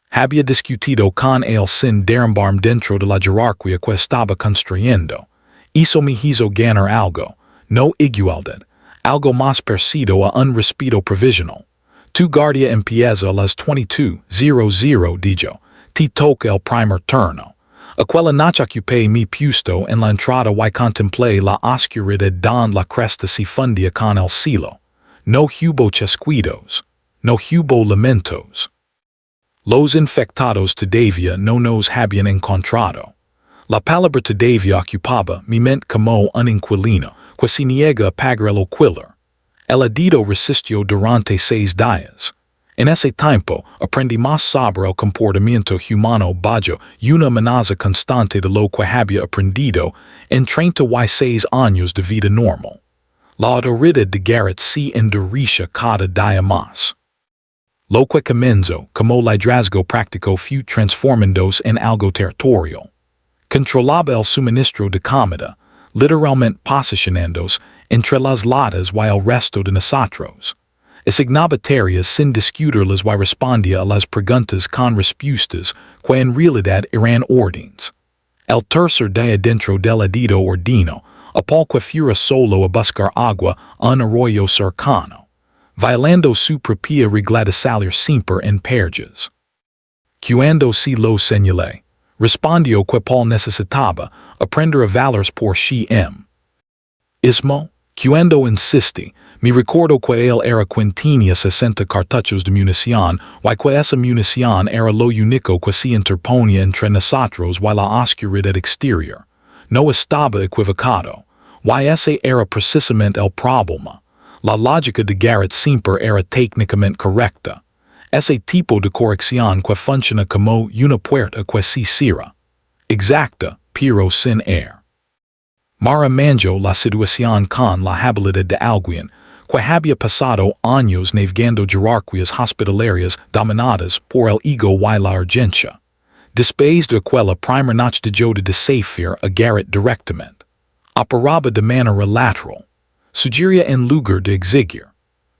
Había discutido con él sin derrumbarme dentro de la jerarquía que estaba construyendo. Eso me hizo ganar algo, no igualdad, algo más parecido a un respeto provisional. Tu guardia empieza a las 22:00, dijo. Te toca el primer turno. Aquella noche ocupé mi puesto en la entrada y contemplé la oscuridad donde la cresta se fundía con el cielo. No hubo chasquidos. No hubo lamentos. Los infectados todavía no nos habían encontrado. La palabra todavía ocupaba mi mente como un inquilino que se niega a pagar el alquiler. El adito resistió durante 6 días. En ese tiempo, aprendí más sobre el comportamiento humano bajo una amenaza constante de lo que había aprendido en 36 años de vida normal. La autoridad de Garrett se endurece cada día más. Lo que comenzó como liderazgo práctico fue transformándose en algo territorial. Controlaba el suministro de comida, literalmente posicionándose entre las latas y el resto de nosotros. Asignaba tareas sin discutirlas y respondía a las preguntas con respuestas que en realidad eran órdenes. El tercer día dentro del adito ordino, a Paul que fuera solo a buscar agua a un arroyo cercano, violando su propia regla de salir siempre en parejas. Cuando se lo señalé, respondió que Paul necesitaba aprender a valerse por sí mismo. Cuando insisti, mi recuerdo que él era quintinia 60 cartuchos de munición, y que esa munición era lo único que se interponía entre nosotros y la oscuridad exterior. No estaba equivocado. Y ese era precisamente el problema. La lógica de Garrett siempre era técnicamente correcta. Ese tipo de corrección que funciona como una puerta que se cierra. Exacta, pero sin air. Mara manjo la situación con la habilidad de alguien que había pasado años navegando jerarquías hospitalarias dominadas por el ego y la urgencia. Después de aquella primer noche de yo de desafiar a Garrett directamente. Operaba de manera lateral. Sugería en lugar de exigir.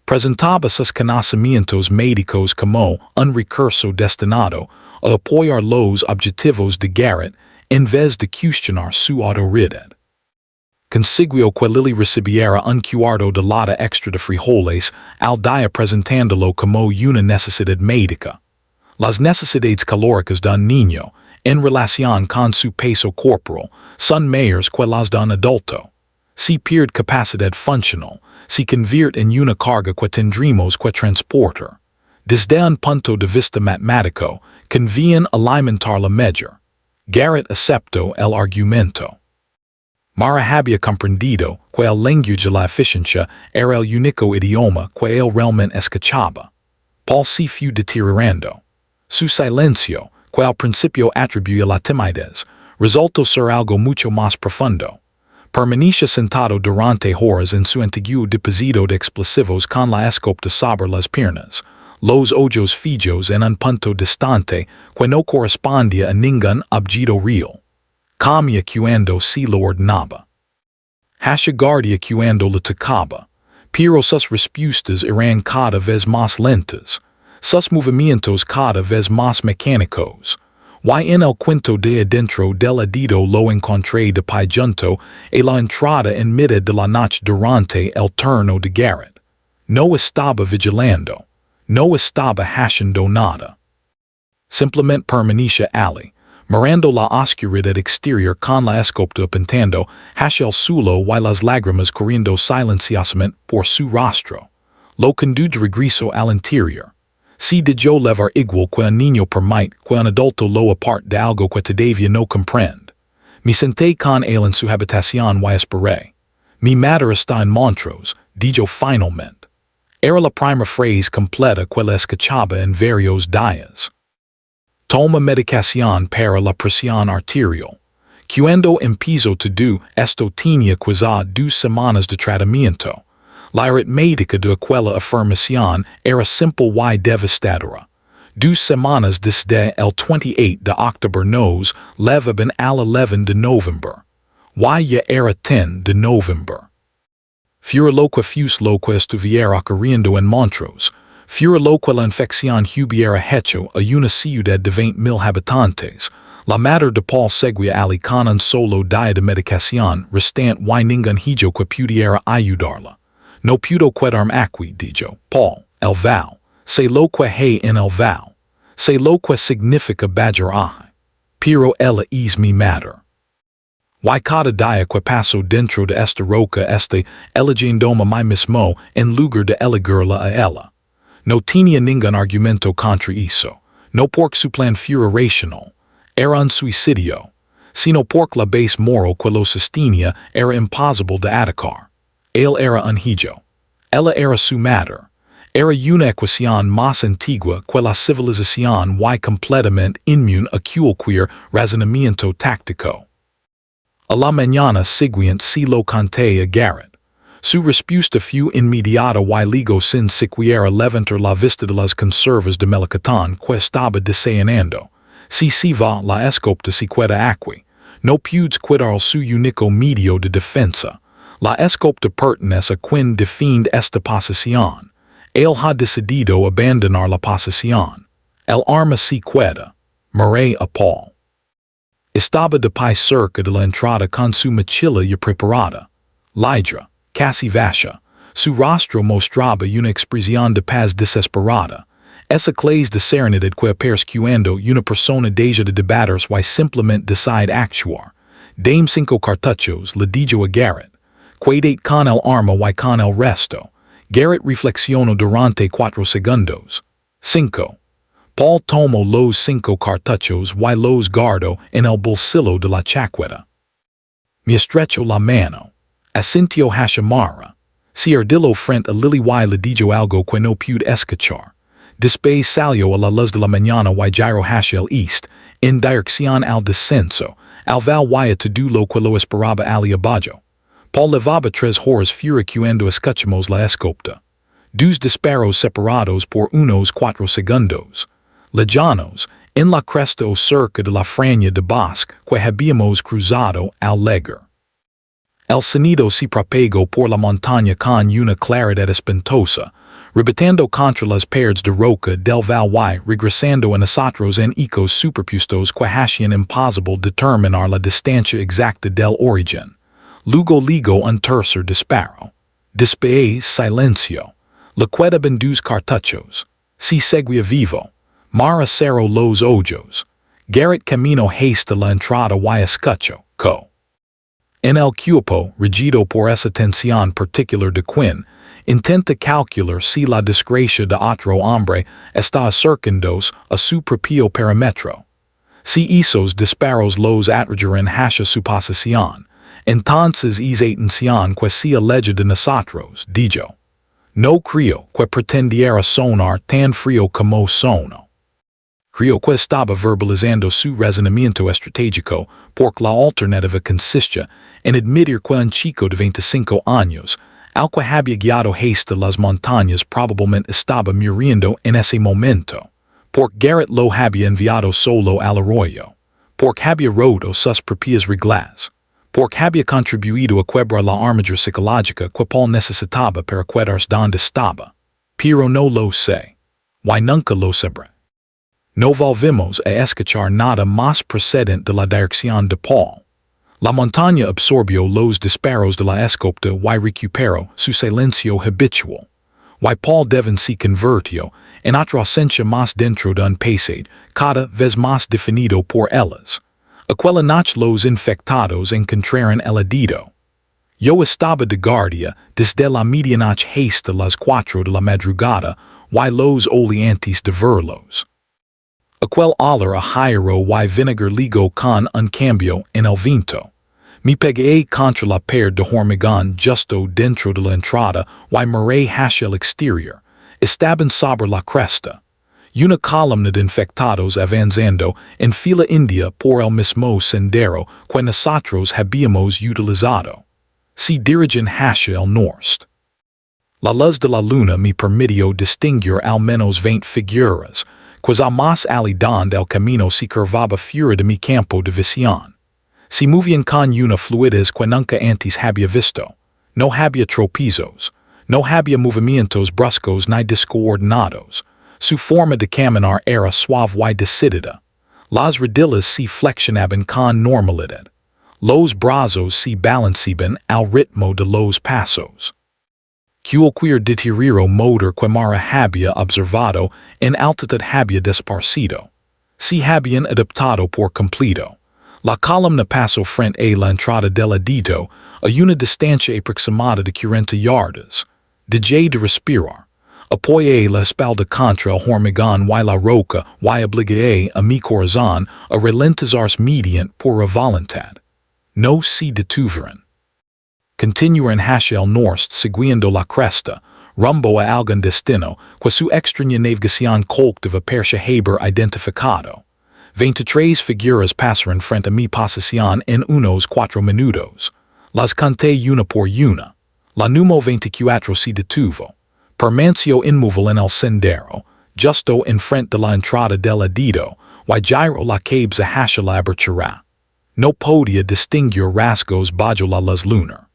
Presentaba sus conocimientos médicos como un recurso destinado a apoyar los objetivos de Garrett en vez de cuestionar su autoridad. Consiguió que Lily recibiera un cuarto de lata extra de frijoles al día presentándolo como una necesidad médica. Las necesidades calóricas de un niño, en relación con su peso corporal, son mayores que las de un adulto. Si pierde capacidad funcional, se convierte en una carga que tendremos que transportar. Desde un punto de vista matemático, conviene alimentar la medida. Garrett aceptó el argumento. Mara había comprendido que el lenguaje de la eficiencia era el único idioma que él realmente escuchaba. Paul se fue deteriorando. Su silencio, que al principio atribuía la timidez, resultó ser algo mucho más profundo. Permanecía sentado durante horas en su antiguo depósito de explosivos con la escopeta sobre las piernas, los ojos fijos en un punto distante que no correspondía a ningún objeto real. Comía cuando se lo ordenaba. Guardia cuando le tocaba, pero sus respuestas eran cada vez más lentas, sus movimientos cada vez más mecánicos. Y en el cuento de adentro del edito lo encontré de pie junto a la entrada en mitad de la noche durante el turno de Garrett. No estaba vigilando, no estaba haciendo nada. Simplemente permanecía allí, mirando la oscuridad exterior con la escopeta apuntando hacia el suelo y las lágrimas corriendo silenciosamente por su rostro. Lo condujo de regreso al interior. Si de yo levar igual que un niño permite que un adulto lo aparte de algo que todavía no comprende. Me senté con él en su habitación y esperé. Mi madre está en Montrose, dijo finalmente. Era la primera frase completa que le escuchaba en varios días. Toma medicación para la presión arterial. Cuando empezó todo esto tenía quizá 2 semanas de tratamiento. La aritmética de aquella afirmación era simple y devastadora. 2 semanas desde el 28 de octubre nos levaban al 11 de noviembre. Y ya era 10 de noviembre. Fuera lo que fuese lo que estuviera ocurriendo en Montrose, fuera lo que la infección hubiera hecho a una ciudad de 20,000 habitantes, la madre de Paul seguía allí con un solo día de medicación restante y ningún hijo que pudiera ayudarla. No puedo quedarme aquí, dijo Paul, el vow. Sé lo que hay en el vow. Sé lo que significa badgeraje. Pero ella es mi madre. Y cada día que paso dentro de esta roca eligiéndome a mí mismo en lugar de elegirla a ella. No tenía ningún argumento contra eso. No porque su plan fuera racional. Era un suicidio. Sino porque la base moral que lo sostenía era imposible de atacar. Él era un hijo. Ella era su madre. Era una ecuación más antigua que la civilización y completamente inmune a cualquier razonamiento táctico. A la mañana siguiente se lo conté a Garrett. Su respuesta fue inmediata y luego sin siquiera levantar la vista de las conservas de melocotón que estaba desayunando. Si se va la escopeta se queda aquí. No puedes cuidar su único medio de defensa. La escopeta pertenece a quien defiende esta posición. Él ha decidido abandonar la posición. El arma se queda. Miré a Paul. Estaba de pie cerca de la entrada con su mochila ya preparada. Lidra, casi vacía. Su rostro mostraba una expresión de paz desesperada. Esa clase de serenidad que aparece cuando una persona deja de debatirse y simplemente decide actuar. Dame 5 cartuchos, le dijo a Garrett. Quedate con el arma y con el resto. Garrett reflexiono durante 4 segundos. 5. Paul tomo los 5 cartuchos y los guardo en el bolsillo de la chaqueta. Me estrecho la mano. Asintió Hashimara. Si ardillo frente a Lily y le dijo algo que no pude escuchar. Después salió a la luz de la mañana y giro hacia el east, en dirección al descenso, al val y a todo lo que lo esperaba ali abajo. Paul levaba 3 horas fuera cuando escuchamos la escopta. 2 disparos separados por unos 4 segundos. Lejanos, en la cresta o cerca de la franja de bosque que habíamos cruzado al llegar. El sonido se propagó por la montaña con una claridad espantosa, rebotando contra las paredes de roca del val y regresando a nosotros en ecos superpuestos que hacían imposible determinar la distancia exacta del origen. Luego un tercer disparo. Después silencio. La queda en 2 cartuchos. Si seguía vivo. Mara cerró los ojos. Garrett camino hasta la entrada y escucho, co. En el cuerpo, regido por esa tensión particular de Quinn, intenta calcular si la desgracia de otro hombre está acercándose a su propio perímetro. Si esos disparos los atrayeran hacia su posición, entonces es atención que se aleja de nosotros, dijo. No creo que pretendiera sonar tan frío como sono. Creo que estaba verbalizando su razonamiento estratégico porque la alternativa consiste en admitir que un chico de 25 años, al que había guiado hasta las montañas probablemente estaba muriendo en ese momento, porque Garrett lo había enviado solo al arroyo, porque había roto sus propias reglas, porque había contribuido a quebrar la armadura psicológica que Paul necesitaba para quedarse donde estaba. Pero no lo sé. Y nunca lo sabré. No volvimos a escuchar nada más procedente de la dirección de Paul. La montaña absorbió los disparos de la escopeta y recuperó su silencio habitual. Y Paul Devon se convirtió en otra ausencia más dentro de un pasado cada vez más definido por ellas. Aquella noche los infectados encontraron el herido. Yo estaba de guardia desde la medianoche hasta las 4 de la madrugada y los oleantes de verlos. Aquel olor a hierro y vinegar ligó con un cambio en el viento. Me pegué contra la pared de hormigón justo dentro de la entrada y miré hacia el exterior. Estaban sobre la cresta. Una columna de infectados avanzando en fila india por el mismo sendero que nosotros habíamos utilizado. Se dirigen hacia el norte. La luz de la luna me permitió distinguir al menos 20 figuras, pues más allá donde el camino se curvaba fuera de mi campo de visión. Se movían con una fluidez que nunca antes había visto. No había tropiezos. No había movimientos bruscos ni descoordinados. Su forma de caminar era suave y decidida. Las rodillas se flexionaban con normalidad. Los brazos se balanceaban al ritmo de los pasos. Cualquier deterioro motor que Mara había observado en altitud había desaparecido. Se habían adaptado por completo. La columna pasó frente a la entrada del edito a una distancia aproximada de 40 yardas. Dejé de respirar. Apoyé la espalda contra el hormigón y la roca y obligué a mi corazón a ralentizarse mediante por voluntad. No se detuvieron. Continuaron hacia el norte siguiendo la cresta, rumbo a algún destino que su extraña navegación collectiva perse haber identificado. 23 figuras pasaron frente a mi posición en unos 4 minutos. Las conté una por una. La número 24 se detuvo. Permaneció inmóvil en el sendero, justo enfrente de la entrada del edito, y giró la cabeza hacia la abertura. No podía distinguir rasgos bajo la luz lunar.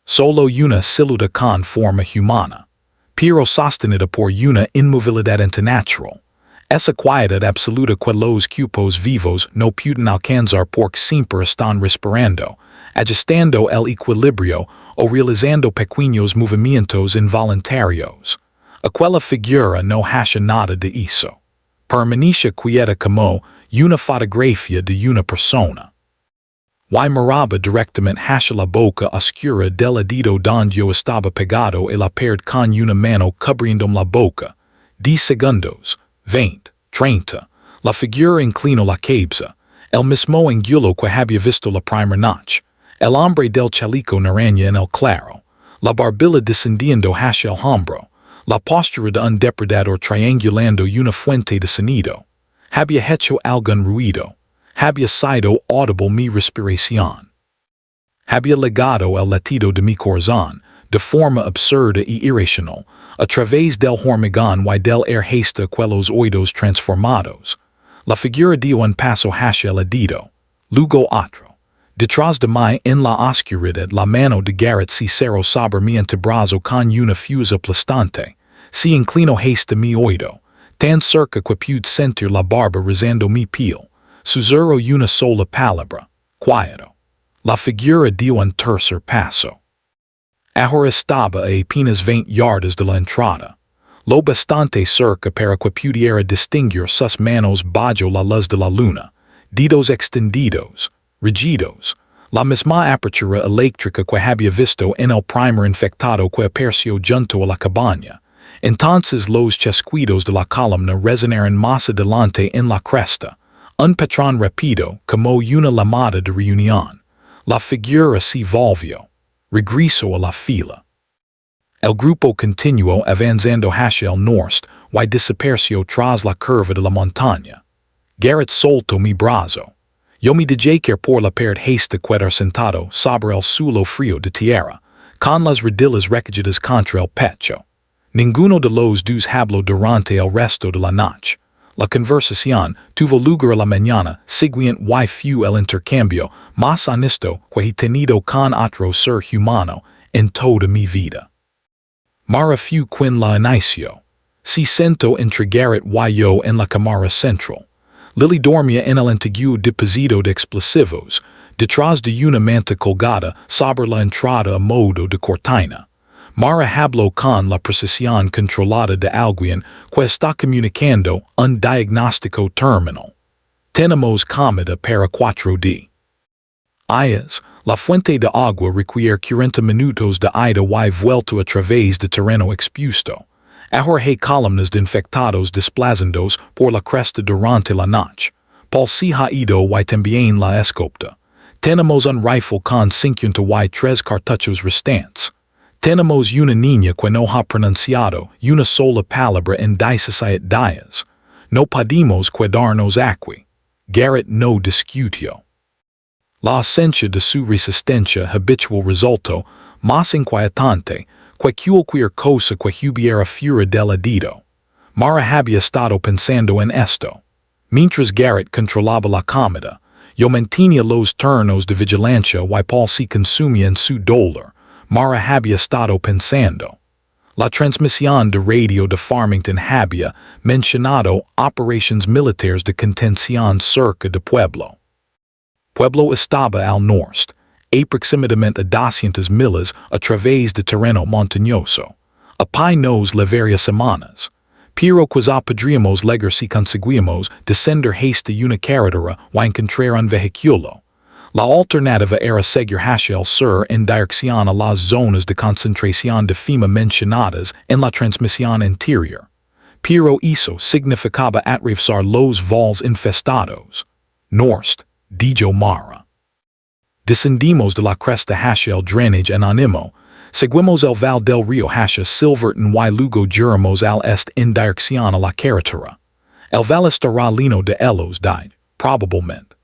Solo una silueta con forma humana, pero sostenida por una inmovilidad internatural. Esa quietud absoluta que los cuerpos vivos no pueden alcanzar porque siempre están respirando, ajustando el equilibrio o realizando pequeños movimientos involuntarios. Aquella figura no hace nada de eso. Permanece quieta como una fotografía de una persona. Y miraba directamente hacia la boca oscura del dedo donde yo estaba pegado y la perd con una mano cubriéndome la boca. 10 segundos, 20, 30, la figura inclinó la cabeza, el mismo ángulo que había visto la primera noche, el hombre del chaleco naranja en el claro, la barbilla descendiendo hacia el hombro, la postura de un depredador triangulando una fuente de sonido. Había hecho algún ruido. Había sido audible mi respiración. Había legado el latido de mi corazón, de forma absurda y irracional, a través del hormigón y del haste quellos oídos transformados. La figura dio un paso hacia el dedo, luego otro. Detrás de mí en la oscuridad la mano de Garrett se cerró sobre mi antebrazo con una fuerza aplastante. Se inclinó hacia mi oído, tan cerca que pude sentir la barba rozando mi piel. Susurró una sola palabra, quieto. La figura dio un tercer paso. Ahora estaba a apenas 20 yardas de la entrada, lo bastante cerca para que pudiera distinguir sus manos bajo la luz de la luna, dedos extendidos, rígidos, la misma apertura eléctrica que había visto en el primer infectado que apareció junto a la cabaña. Entonces los chasquidos de la columna resonaron más adelante en la cresta. Un patrón rápido, como una llamada de reunión. La figura se volvió. Regresó a la fila. El grupo continuó avanzando hacia el norte y desapareció tras la curva de la montaña. Garrett soltó mi brazo. Yo me dejé caer por la pared hasta quedar sentado sobre el suelo frío de tierra, con las rodillas recogidas contra el pecho. Ninguno de los dos habló durante el resto de la noche. La conversación tuvo lugar a la mañana siguiente y fue el intercambio más honesto que he tenido con otro ser humano en toda mi vida. Mara fue quien la inició. Se sentó entre Garrett y yo en la cámara central. Lily dormía en el antiguo depósito de explosivos, detrás de una manta colgada sobre la entrada a modo de cortina. Mara habló con la precisión controlada de alguien que está comunicando un diagnóstico terminal. Tenemos comida para 4 días. La fuente de agua requiere 40 minutos de ida y vuelta a través de terreno expuesto. Ahora hay columnas de infectados desplazándose por la cresta durante la noche. Paul se ha ido y también la escopeta. Tenemos un rifle con 53 cartuchos restantes. Tenemos una niña que no ha pronunciado una sola palabra en 17 días. No podemos quedarnos aquí. Garrett no discutió. La ausencia de su resistencia habitual resultó más inquietante que cualquier cosa que hubiera fuera del dedo. Mara había estado pensando en esto. Mientras Garrett controlaba la comida, yo mantenía los turnos de vigilancia y Paul se consumía en su dolor. Mara había estado pensando. La transmisión de radio de Farmington había mencionado operaciones militares de contención cerca de Pueblo. Pueblo estaba al norte, aproximadamente a 200 millas a través de terreno montañoso. Apenas le varias semanas. Pero quizá podríamos llegar si conseguimos descender hasta una carretera o encontrar un vehículo. La alternativa era seguir hacia el sur en dirección a las zonas de concentración de FEMA mencionadas en la transmisión anterior. Pero eso significaba atravesar los valles infestados. Norte, dijo Mara. Descendimos de la cresta hacia el drainage anónimo, seguimos el val del río hacia Silverton y luego giramos al este en dirección a la carretera. El val estará lleno de elos probablemente.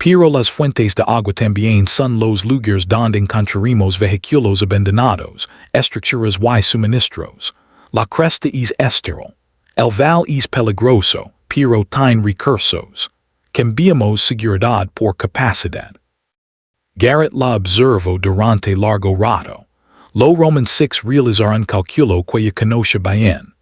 Pero las fuentes de agua también son los lugares donde encontraremos vehículos abandonados, estructuras y suministros. La cresta es estéril. El val es peligroso, pero tiene recursos. Cambiamos seguridad por capacidad. Garrett la observó durante largo rato. Lo Roman 6 realizar un cálculo que ya conoce bien.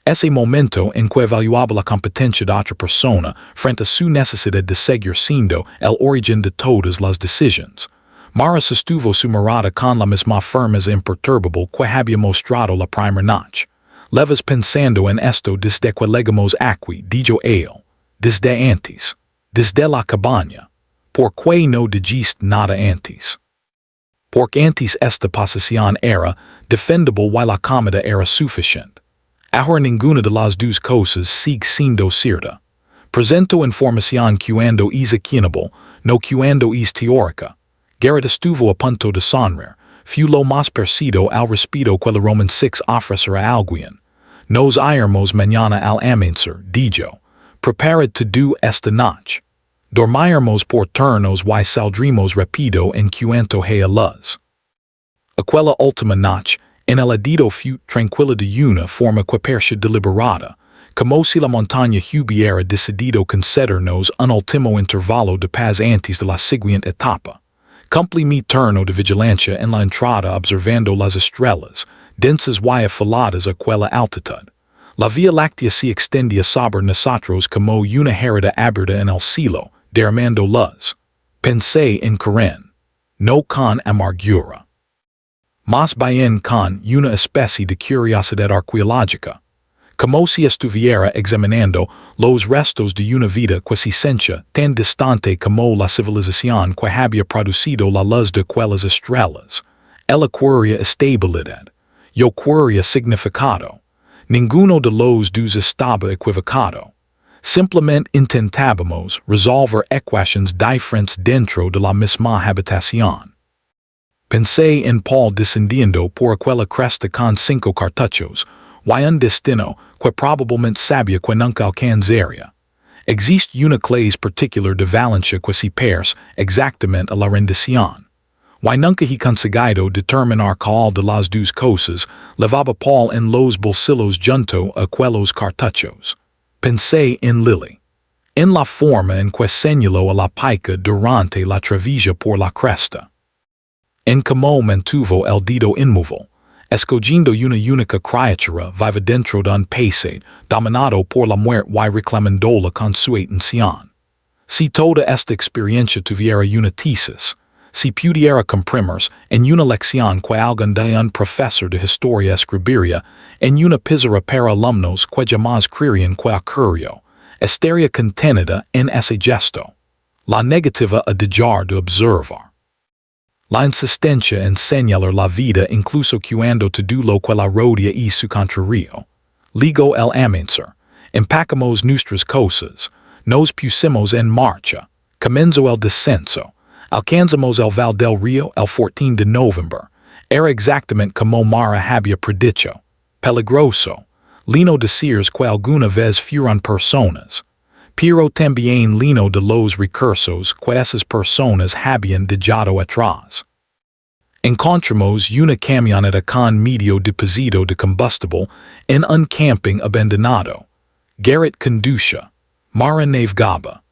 Ese momento en que evaluaba la competencia de otra persona frente a su necesidad de seguir siendo el origen de todas las decisiones. Mara sostuvo su mirada con la misma firmeza imperturbable que había mostrado la primera noche. Leves pensando en esto desde que llegamos aquí, dijo él. Desde antes. Desde la cabaña. Porque no digiste nada antes. Porque antes esta posición era defendable while la comida era suficiente. Ahora ninguna de las dos cosas sigue siendo cierta. Presento información cuando es accionable, no cuando es teórica. Garrett estuvo a punto de sonreír. Fue lo más parecido al respeto que la Roman 6 ofrecerá a alguien. Nos iremos mañana al amanecer, dijo. Preparad to do esta noche. Dormiremos por turnos y saldremos rápido en cuanto a luz. Aquella última noche, en el edito fue tranquila de una forma que parecía deliberada, como si la montaña hubiera decidido concedernos un último intervalo de paz antes de la siguiente etapa. Cumplí mi turno de vigilancia en la entrada observando las estrellas, densas y afiladas a aquella altitud. La Vía Láctea se extendía sobre nosotros como una herida abierta en el cielo, derramando luz. Pensé en Karen. No con amargura. Más bien con una especie de curiosidad arqueológica. Como si estuviera examinando los restos de una vida que se sentía tan distante como la civilización que había producido la luz de aquellas estrellas. Ella quería estabilidad. Yo quería significado. Ninguno de los dos estaba equivocado. Simplemente intentábamos resolver ecuaciones diferentes dentro de la misma habitación. Pensé en Paul descendiendo por aquella cresta con 5 cartuchos, y un destino que probablemente sabía que nunca alcanzaría. Existe una clase particular de valencia que se parece exactamente a la rendición. Y nunca he conseguido determinar cuál de las dos cosas levaba Paul en los bolsillos junto a aquellos cartuchos. Pensé en Lily. En la forma en que señaló a la pica durante la travesía por la cresta. En cómo mantuvo el dedo inmóvil, escogiendo una única criatura viva dentro de un pasado dominado por la muerte y reclamándola con su atención. Si toda esta experiencia tuviera una tesis, si pudiera comprimirse en una lección que algún de un profesor de historia escribiría en una pizarra para alumnos que jamás creerían que ocurrió, estaría contenida en ese gesto. La negativa a dejar de observar. La insistencia en señalar la vida incluso cuando todo lo que la rodea es su contrario. Ligo el amanecer, empacamos nuestras cosas, nos pusimos en marcha, comenzó el descenso, alcanzamos el Val del Río el 14 de noviembre, era exactamente como Mara había predicho, peligroso, lino decir que alguna vez fueron personas, pero también lino de los recursos que esas personas habían dejado atrás. Encontramos una camioneta con medio depósito de combustible en un camping abandonado. Garrett conducía. Mara navegaba.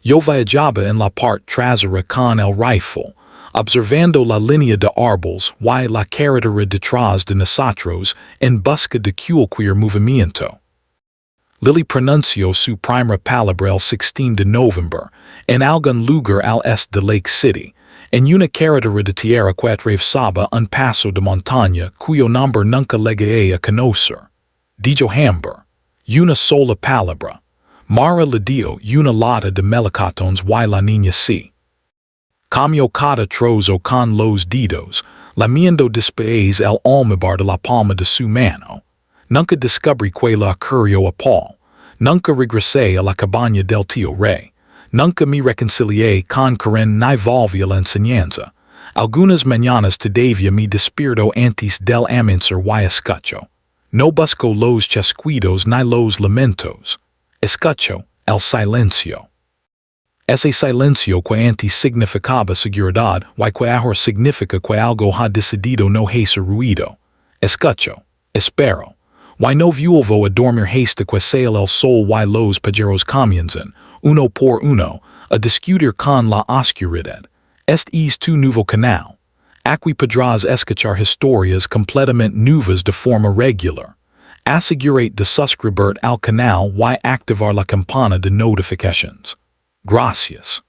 Yo viajaba en la parte trasera con el rifle, observando la línea de árboles y la carretera detrás de nosotros en busca de cualquier movimiento. Lily pronunció su primera palabra el 16 de noviembre, en algún lugar al este de Lake City, en una carretera de tierra que atravesaba un paso de montaña cuyo nombre nunca llegué a conocer. Dijo Hamber. Una sola palabra. Mara le dio una lata de melocotones y la niña sí. Comió cada trozo con los dedos, lamiendo después el almíbar de la palma de su mano. Nunca descubrí que le ocurrió a Paul. Nunca regresé a la cabaña del tío Ray. Nunca me reconcilié con Karen ni volví a la enseñanza. Algunas mañanas todavía me despierto antes del amanecer y escucho. No busco los chasquidos ni los lamentos. Escucho el silencio. Ese silencio que antes significaba seguridad y que ahora significa que algo ha decidido no hacer ruido. Escucho. Espero. Y no vuelvo a dormir hasta que sale el sol y los pajeros comienzan, uno por uno, a discutir con la oscuridad. Este es tu nuevo canal. Aquí podrás escuchar historias completamente nuevas de forma regular. Asegurate de suscribirte al canal y activar la campana de notifications. Gracias.